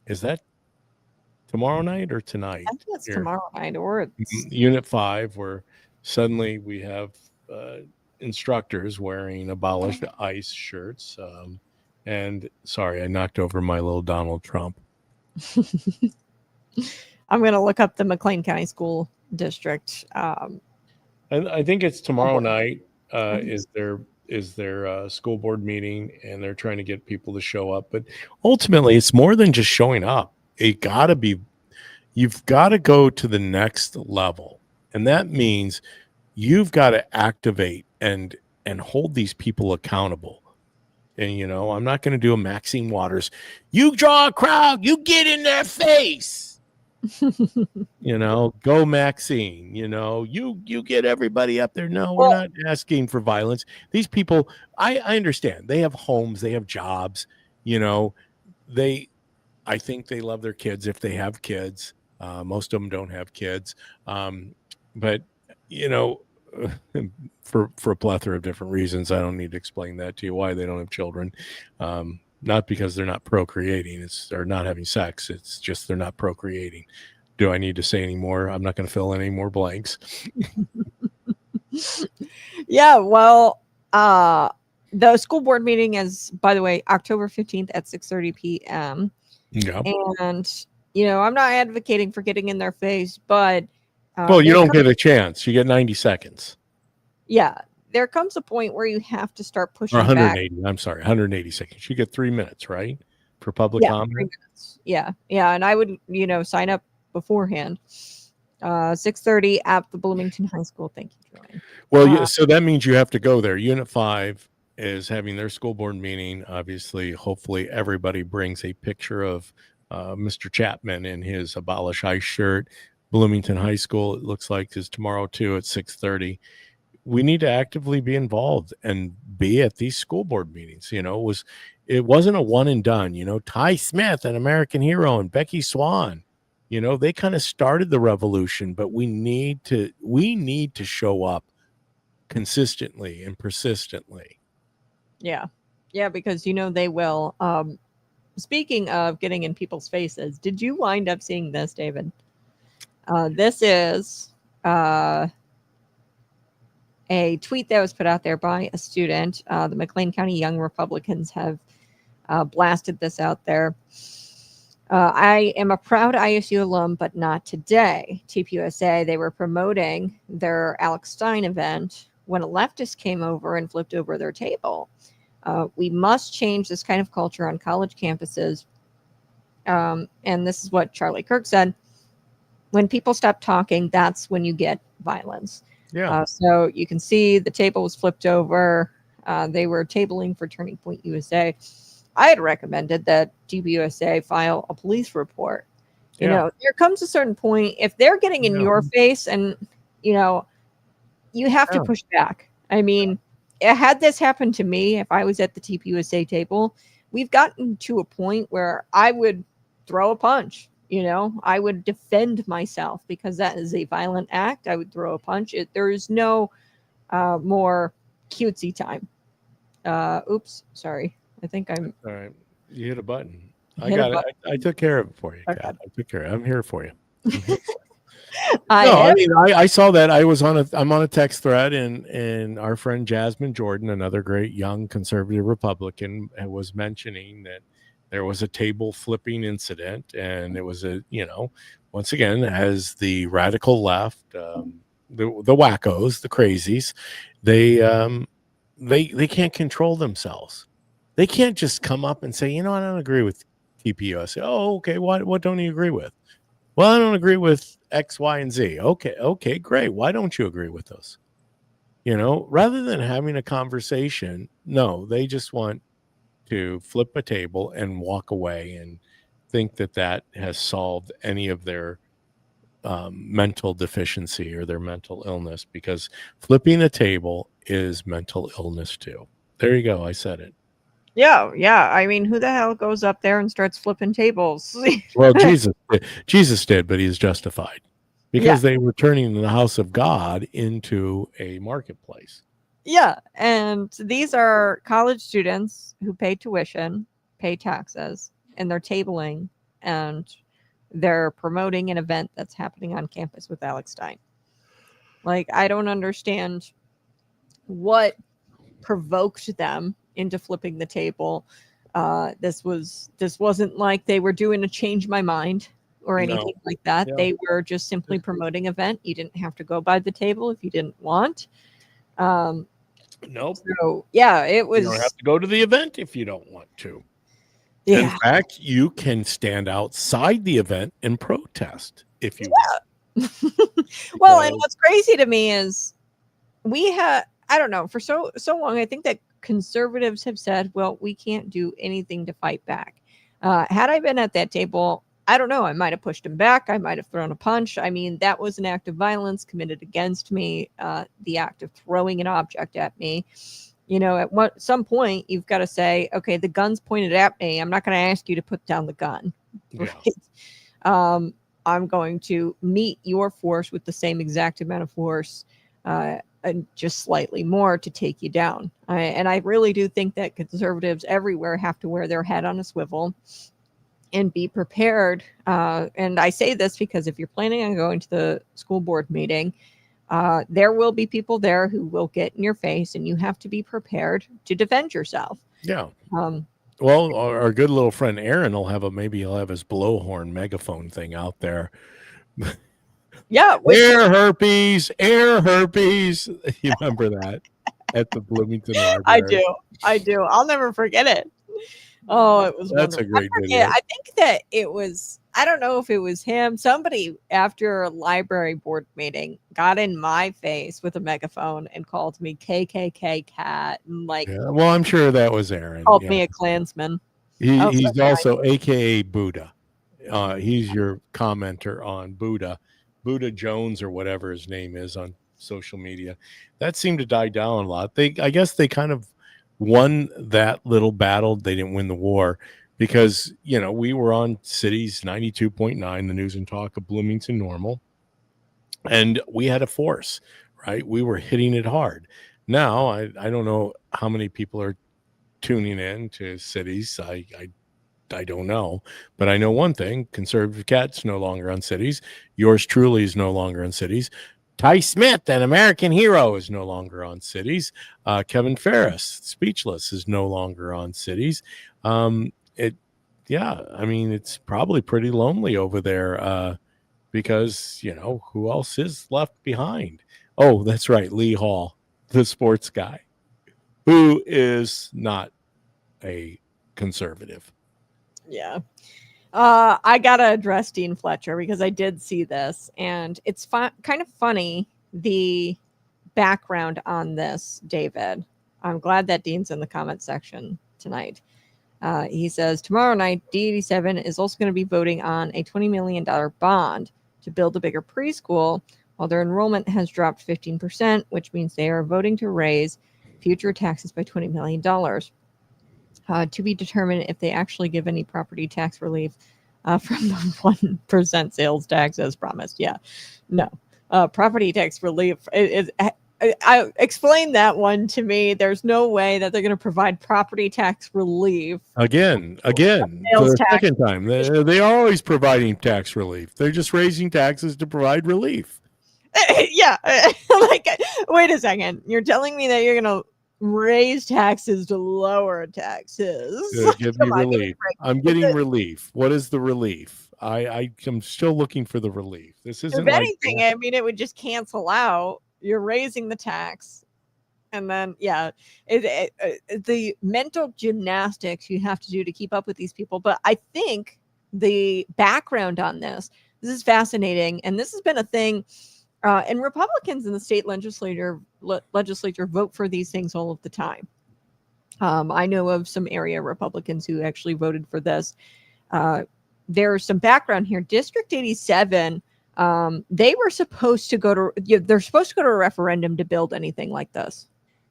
Is that tomorrow night or tonight? I think it's tomorrow night, or it's Unit 5, where suddenly we have instructors wearing abolished ICE shirts. And sorry, I knocked over my little Donald Trump. I'm going to look up the McLean County School District. I think it's tomorrow night is their school board meeting, and they're trying to get people to show up. But ultimately, it's more than just showing up. You've got to go to the next level, and that means you've got to activate and hold these people accountable. And I'm not going to do a Maxine Waters. You draw a crowd, you get in their face. Go Maxine. You get everybody up there. No, we're not asking for violence. These people, I understand. They have homes, they have jobs. I think they love their kids if they have kids. Most of them don't have kids. But for a plethora of different reasons, I don't need to explain that to you why they don't have children. Not because they're not procreating, or not having sex. It's just they're not procreating. Do I need to say any more? I'm not going to fill in any more blanks. Yeah, well, the school board meeting is, by the way, October 15th at 6:30 p.m. Yeah. And, I'm not advocating for getting in their face, but... well, you don't get a chance. You get 90 seconds. Yeah. There comes a point where you have to start pushing or 180. back. I'm sorry, 180 seconds. You get 3 minutes, right, for public comment? 3 minutes. Yeah, and I would, sign up beforehand. 6:30 at the Bloomington High School. Thank you, Joanne. Well, so that means you have to go there. Unit 5 is having their school board meeting. Obviously, hopefully, everybody brings a picture of Mr. Chapman in his Abolish ICE shirt. Bloomington High School, it looks like, is tomorrow too at 6:30. We need to actively be involved and be at these school board meetings. It wasn't a one and done. Ty Smith, an American hero, and Becky Swan, they kind of started the revolution, but we need to show up consistently and persistently. Yeah, because they will. Speaking of getting in people's faces, did you wind up seeing this, David? This is a tweet that was put out there by a student. The McLean County Young Republicans have blasted this out there. I am a proud ISU alum, but not today. TPUSA, they were promoting their Alex Stein event when a leftist came over and flipped over their table. We must change this kind of culture on college campuses. And this is what Charlie Kirk said. When people stop talking, that's when you get violence. Yeah. So you can see the table was flipped over. They were tabling for Turning Point USA. I had recommended that TPUSA file a police report. There comes a certain point, if they're getting in your face and, you have to push back. I mean, had this happened to me, if I was at the TPUSA table, we've gotten to a point where I would throw a punch. I would defend myself because that is a violent act. I would throw a punch. There is no more cutesy time. Oops, sorry. I think I'm. All right. You hit a button. I got it. I took care of it for you, Okay. Kat. I took care of it. I'm here for you. I saw that. I'm on a text thread, and our friend Jasmine Jordan, another great young conservative Republican, was mentioning that there was a table flipping incident, and it was once again, as the radical left, the wackos, the crazies, they can't control themselves. They can't just come up and say, I don't agree with TPUSA. Oh, okay. What don't you agree with? Well, I don't agree with X, Y, and Z. Okay, great. Why don't you agree with those? Rather than having a conversation, no, they just want to flip a table and walk away and think that has solved any of their mental deficiency or their mental illness, because flipping a table is mental illness too. There you go. I said it. Yeah. I mean, who the hell goes up there and starts flipping tables? Well, Jesus did, but he's justified because they were turning the house of God into a marketplace. Yeah, and these are college students who pay tuition, pay taxes, and they're tabling, and they're promoting an event that's happening on campus with Alex Stein. Like, I don't understand what provoked them into flipping the table. This wasn't like they were doing a change my mind or anything like that. Yeah. They were just simply promoting an event. You didn't have to go by the table if you didn't want. Nope. So yeah, it was. You don't have to go to the event if you don't want to. Yeah. In fact, you can stand outside the event and protest if you want. Well, and what's crazy to me is we had, I don't know, for so long, I think that conservatives have said, well, we can't do anything to fight back. Had I been at that table, I don't know, I might have pushed him back. I might have thrown a punch. I mean, that was an act of violence committed against me, the act of throwing an object at me. You know, at some point, you've got to say, okay, the gun's pointed at me. I'm not going to ask you to put down the gun. Right? I'm going to meet your force with the same exact amount of force, and just slightly more to take you down. And I really do think that conservatives everywhere have to wear their head on a swivel and be prepared. And I say this because if you're planning on going to the school board meeting, there will be people there who will get in your face, and you have to be prepared to defend yourself. Yeah. Well, our good little friend Aaron will have he'll have his blowhorn megaphone thing out there. Yeah. Air herpes. You remember that at the Bloomington Library? I do. I'll never forget it. Oh, it was That's wonderful. a great video. I think that it was, I don't know if it was him. Somebody after a library board meeting got in my face with a megaphone and called me KKK cat and well, I'm sure that was Aaron. Called me a Klansman. He's also AKA Buddha. He's your commenter on Buddha Jones or whatever his name is on social media. That seemed to die down a lot. I guess they kind of won that little battle. They didn't win the war because, we were on Cities 92.9, the news and talk of Bloomington Normal, and we had a force, right? We were hitting it hard. Now, I don't know how many people are tuning in to Cities. I don't know, but I know one thing: Conservative Cat's no longer on Cities. Yours truly is no longer on Cities. Ty Smith, an American hero, is no longer on Cities. Kevin Ferris, Speechless, is no longer on Cities. It's probably pretty lonely over there because, who else is left behind? Oh, that's right, Lee Hall, the sports guy, who is not a conservative. Yeah. I got to address Dean Fletcher because I did see this, and it's kind of funny, the background on this, David. I'm glad that Dean's in the comment section tonight. He says, tomorrow night, D87 is also going to be voting on a $20 million bond to build a bigger preschool, while their enrollment has dropped 15%, which means they are voting to raise future taxes by $20 million. To be determined if they actually give any property tax relief from the 1% sales tax as promised. Yeah, no. Property tax relief is I explained that one to me. There's no way that they're going to provide property tax relief. Again, for the second time. They are always providing tax relief. They're just raising taxes to provide relief. Yeah. Wait a second. You're telling me that you're going to raise taxes to lower taxes? Give me relief. I'm getting relief. What is the relief? I'm still looking for the relief. This isn't if anything, I mean, it would just cancel out. You're raising the tax, and then the mental gymnastics you have to do to keep up with these people. But I think the background on this is fascinating, and this has been a thing. And Republicans in the state legislature vote for these things all of the time. I know of some area Republicans who actually voted for this. There's some background here. District 87. They're supposed to go to a referendum to build anything like this.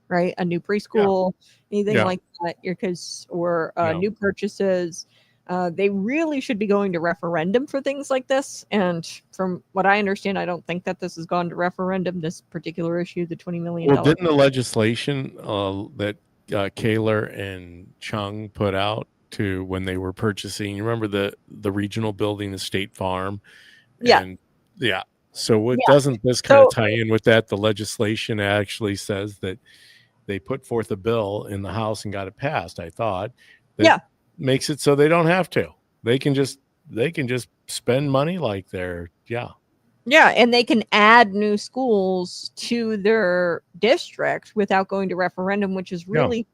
right? A new preschool, anything Yeah. like that, your kids or Yeah. new purchases. They really should be going to referendum for things like this. And from what I understand, I don't think that this has gone to referendum, this particular issue, the $20 million. Well, didn't the legislation that Kaler and Chung put out to when they were purchasing, you remember the regional building, the State Farm? Yeah. And yeah. So what Yeah. doesn't this kind of tie in with that? The legislation actually says that they put forth a bill in the House and got it passed, I thought. That makes it so they don't have to. They can just spend money like they're Yeah, and they can add new schools to their district without going to referendum, which is really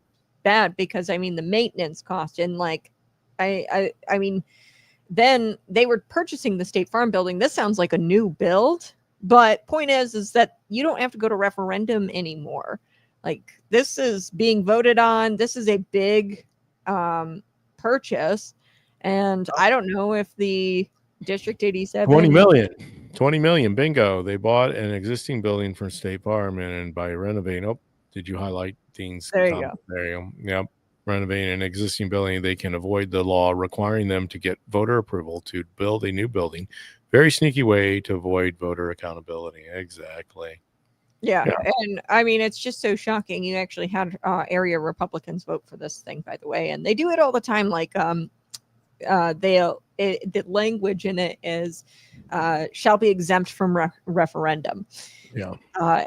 bad because I mean the maintenance cost and like I mean then they were purchasing the State Farm building. This sounds like a new build, but point is that you don't have to go to referendum anymore. Like this is being voted on. This is a big purchase, and I don't know if the District 87 20 million, bingo. They bought an existing building from State Farm and by renovating, did you highlight Dean's there comment? You go. There you go. Yep. Renovating an existing building, they can avoid the law requiring them to get voter approval to build a new building. Very sneaky way to avoid voter accountability. Exactly. Yeah. And I mean, it's just so shocking. You actually had area Republicans vote for this thing, by the way, and they do it all the time. Like, the language in it is shall be exempt from referendum. Yeah.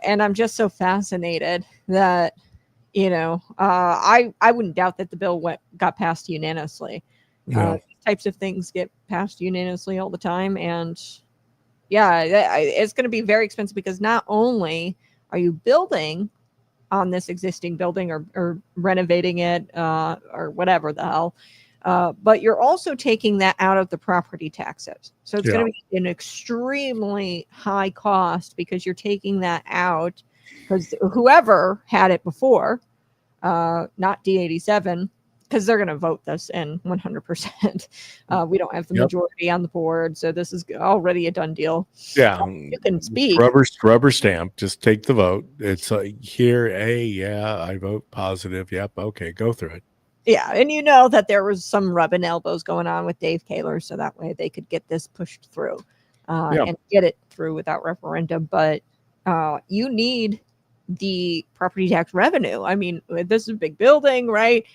And I'm just so fascinated that, I wouldn't doubt that the bill got passed unanimously. These types of things get passed unanimously all the time. And it's going to be very expensive because not only are you building on this existing building or renovating it or whatever the hell, but you're also taking that out of the property taxes. So it's going to be an extremely high cost because you're taking that out because whoever had it before, not D87, because they're going to vote this in 100%. We don't have the majority on the board, so this is already a done deal. Yeah, you can speak. Rubber stamp. Just take the vote. It's here. I vote positive. Yep. Okay, go through it. Yeah, and that there was some rubbing elbows going on with Dave Kaler, so that way they could get this pushed through and get it through without referendum. But you need the property tax revenue. I mean, this is a big building, right?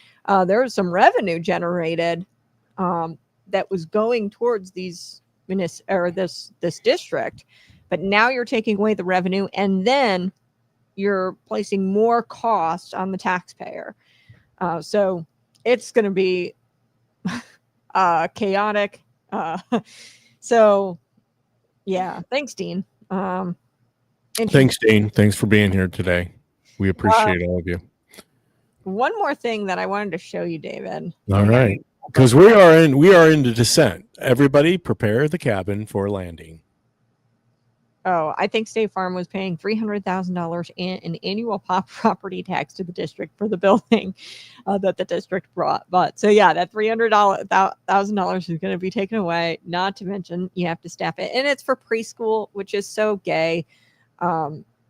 There was some revenue generated that was going towards this district, but now you're taking away the revenue, and then you're placing more cost on the taxpayer. So it's going to be chaotic. So, yeah. Thanks, Dean. Thanks, Dean. Thanks for being here today. We appreciate all of you. One more thing that I wanted to show you, David. All right. Because we are in the descent. Everybody prepare the cabin for landing. Oh, I think State Farm was paying $300,000 in annual property tax to the district for the building that the district bought. So yeah, that $300,000 is going to be taken away. Not to mention you have to staff it, and it's for preschool, which is so gay.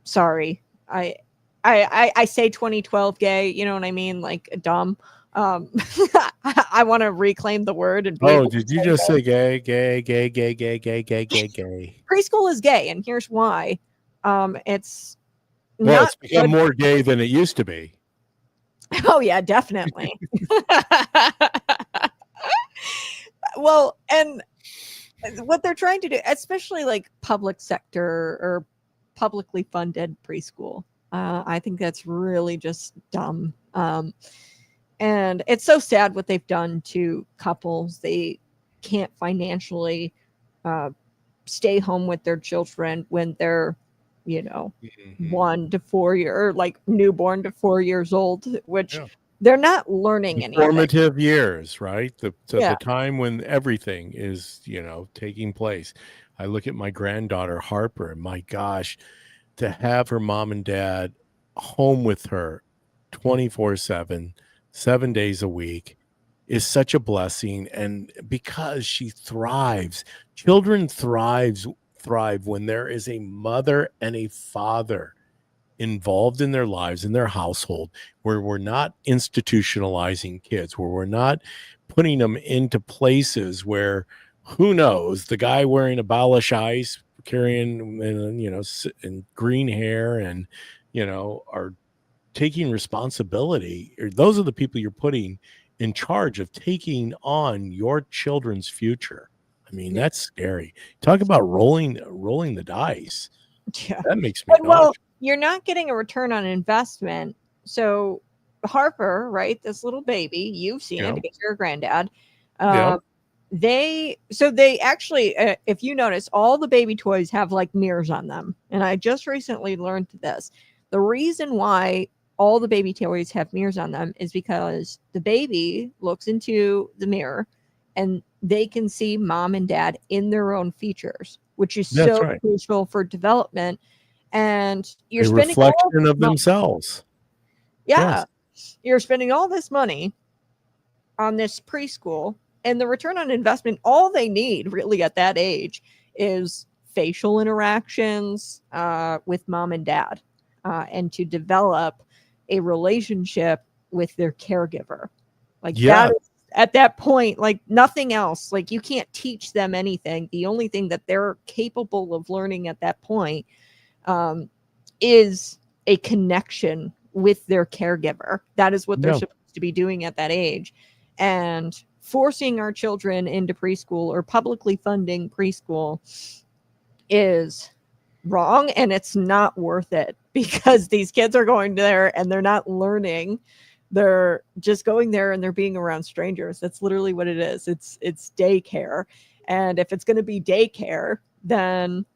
Sorry, I say 2012 gay. You know what I mean? Like dumb. I want to reclaim the word. And did you just say gay? Preschool is gay, and here's why. It's become more gay than it used to be. Oh yeah, definitely. Well, and what they're trying to do, especially like public sector or publicly funded preschool, I think that's really just dumb. And it's so sad what they've done to couples. They can't financially stay home with their children when they're, 1 to 4 year, like newborn to 4 years old, which they're not learning anything. Formative years, right? The time when everything is, taking place. I look at my granddaughter, Harper, and my gosh, to have her mom and dad home with her 24/7, 7 days a week is such a blessing. And because she thrives, children thrive when there is a mother and a father involved in their lives, in their household, where we're not institutionalizing kids, where we're not putting them into places where, who knows, the guy wearing a Balish ice, carrying, and green hair, and, are taking responsibility. Those are the people you're putting in charge of taking on your children's future. I mean, that's scary. Talk about rolling the dice. Yeah. That makes me well, you're not getting a return on investment. So Harper, right, this little baby, you've seen it because you're a granddad. They actually, if you notice, all the baby toys have like mirrors on them. And I just recently learned this. The reason why all the baby toys have mirrors on them is because the baby looks into the mirror and they can see mom and dad in their own features, which is crucial for development. And you're spending reflection of themselves. Yeah. Yes. You're spending all this money on this preschool, and the return on investment, all they need really at that age is facial interactions with mom and dad, and to develop a relationship with their caregiver. Like that is, at that point, like nothing else. Like you can't teach them anything. The only thing that they're capable of learning at that point is a connection with their caregiver. That is what they're supposed to be doing at that age. And forcing our children into preschool or publicly funding preschool is wrong, and it's not worth it, because these kids are going there and they're not learning. They're just going there and they're being around strangers. That's literally what it is. It's daycare. And if it's going to be daycare, then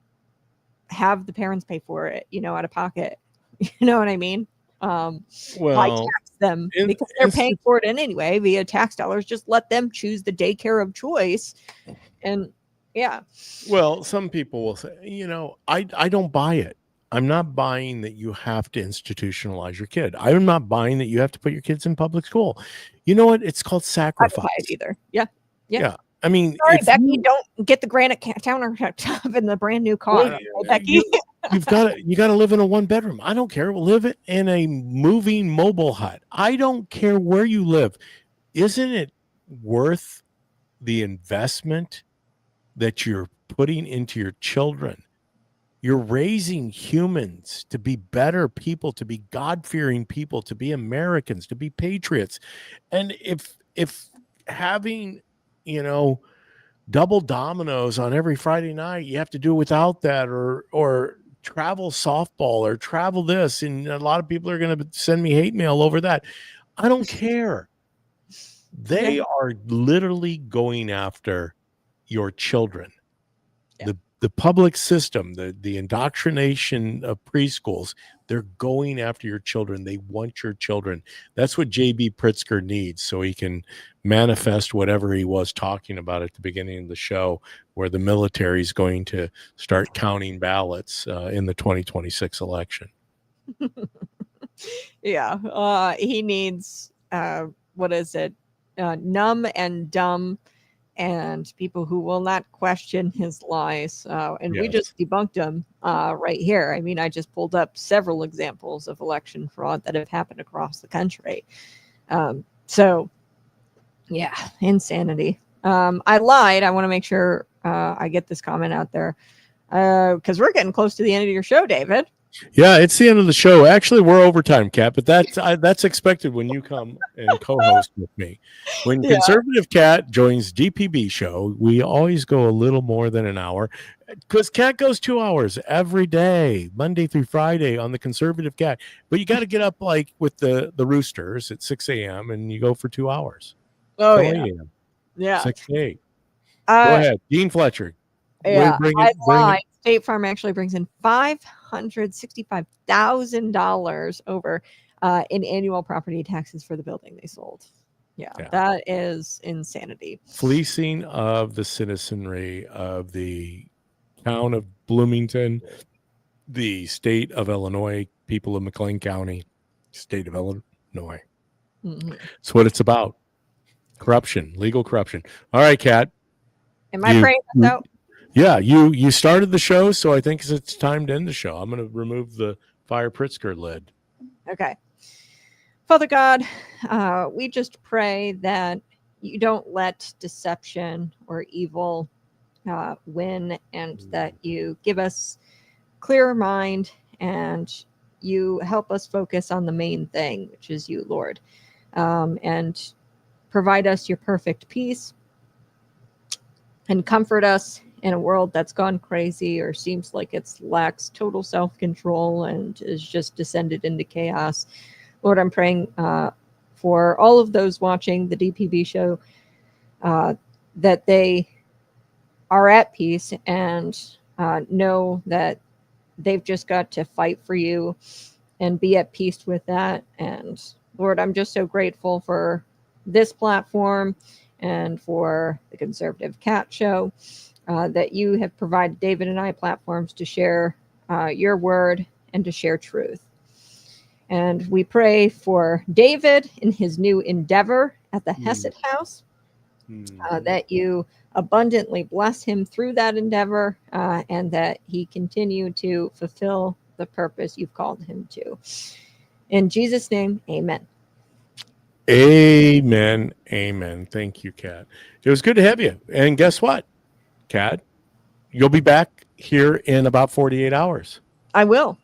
have the parents pay for it, out of pocket. You know what I mean? Why tax them? Because they're paying for it anyway via tax dollars. Just let them choose the daycare of choice. And well, some people will say, I don't buy it. I'm not buying that you have to institutionalize your kid. I'm not buying that you have to put your kids in public school. You know what? It's called sacrifice. I don't buy it either. Yeah. I mean, sorry, Becky, don't get the granite countertop in the brand new car. Becky. You got to live in a 1-bedroom. I don't care. Live in a moving mobile hut. I don't care where you live. Isn't it worth the investment that you're putting into your children? You're raising humans to be better people, to be God-fearing people, to be Americans, to be patriots. And if having, double dominoes on every Friday night, you have to do without that, or travel softball, or travel this, and a lot of people are going to send me hate mail over that. I don't care. They are literally going after your children. The public system, the indoctrination of preschools, they're going after your children. They want your children. That's what J.B. Pritzker needs, so he can manifest whatever he was talking about at the beginning of the show, where the military is going to start counting ballots in the 2026 election. He needs, what is it? Numb and dumb, and people who will not question his lies. We just debunked them right here. I mean, I just pulled up several examples of election fraud that have happened across the country. Insanity. I lied. I want to make sure I get this comment out there, because we're getting close to the end of your show, David. Yeah, it's the end of the show. Actually, we're overtime, Kat, but that's expected when you come and co-host with me. When Conservative Kat joins DPB Show, we always go a little more than an hour, because Kat goes 2 hours every day, Monday through Friday, on the Conservative Kat. But you got to get up like with the Roosters at 6 a.m. and you go for 2 hours. Oh, 6 to 8. Go ahead, Dean Fletcher. State Farm actually brings in $565,000 over in annual property taxes for the building they sold. That is insanity. Fleecing of the citizenry of the town of Bloomington, the state of Illinois, people of McLean County, state of Illinois. Mm-hmm. That's what it's about. Corruption, legal corruption. All right, Kat. Am I praying this out? Yeah, you started the show, so I think it's time to end the show. I'm going to remove the Fire Pritzker lid. Okay. Father God, we just pray that you don't let deception or evil win, and that you give us clearer mind and you help us focus on the main thing, which is you, Lord, and provide us your perfect peace and comfort us in a world that's gone crazy or seems like it's lacks total self-control and is just descended into chaos. Lord, I'm praying for all of those watching the DPB show that they are at peace and know that they've just got to fight for you and be at peace with that. And Lord, I'm just so grateful for this platform and for the Conservative Cat Show, that you have provided David and I platforms to share your word and to share truth. And we pray for David in his new endeavor at the Hesed House, that you abundantly bless him through that endeavor, and that he continue to fulfill the purpose you've called him to. In Jesus' name, amen. Amen. Amen. Thank you, Kat. It was good to have you. And guess what, Kat? You'll be back here in about 48 hours. I will.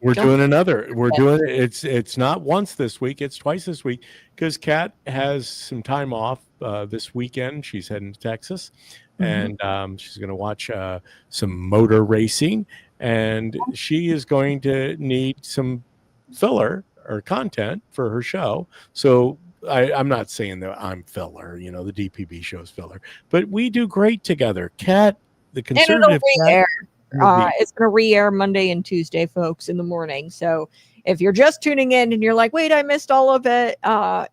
We're doing another. We're doing it. It's not once this week. It's twice this week because Kat has some time off this weekend. She's heading to Texas, and she's going to watch some motor racing, and she is going to need some filler or content for her show. So I'm not saying that I'm filler. You know, the DPB show's filler, but we do great together. Kat, the Conservative Cat. It's going to re-air Monday and Tuesday, folks, in the morning. So if you're just tuning in and you're like, wait, I missed all of it,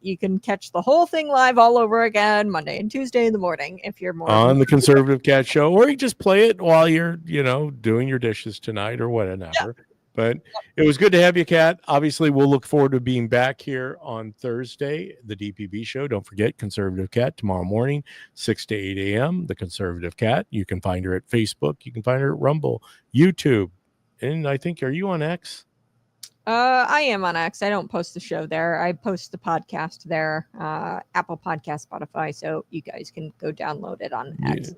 you can catch the whole thing live all over again Monday and Tuesday in the morning if you're more on the Conservative Cat Show, or you just play it while you're, doing your dishes tonight or whatever. Yeah. But it was good to have you, Kat. Obviously, we'll look forward to being back here on Thursday, the DPB Show. Don't forget, Conservative Cat, tomorrow morning, 6 to 8 a.m., the Conservative Cat. You can find her at Facebook. You can find her at Rumble, YouTube. And I think, are you on X? I am on X. I don't post the show there. I post the podcast there, Apple Podcast, Spotify, so you guys can go download it on X.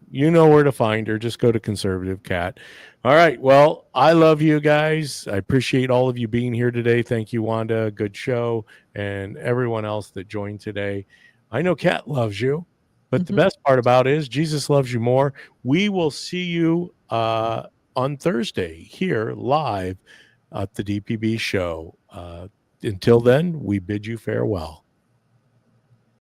You know where to find her. Just go to Conservative Cat. All right. Well, I love you guys. I appreciate all of you being here today. Thank you, Wanda. Good show. And everyone else that joined today. I know Kat loves you, but the best part about it is Jesus loves you more. We will see you on Thursday here live at the DPB Show. Until then, we bid you farewell.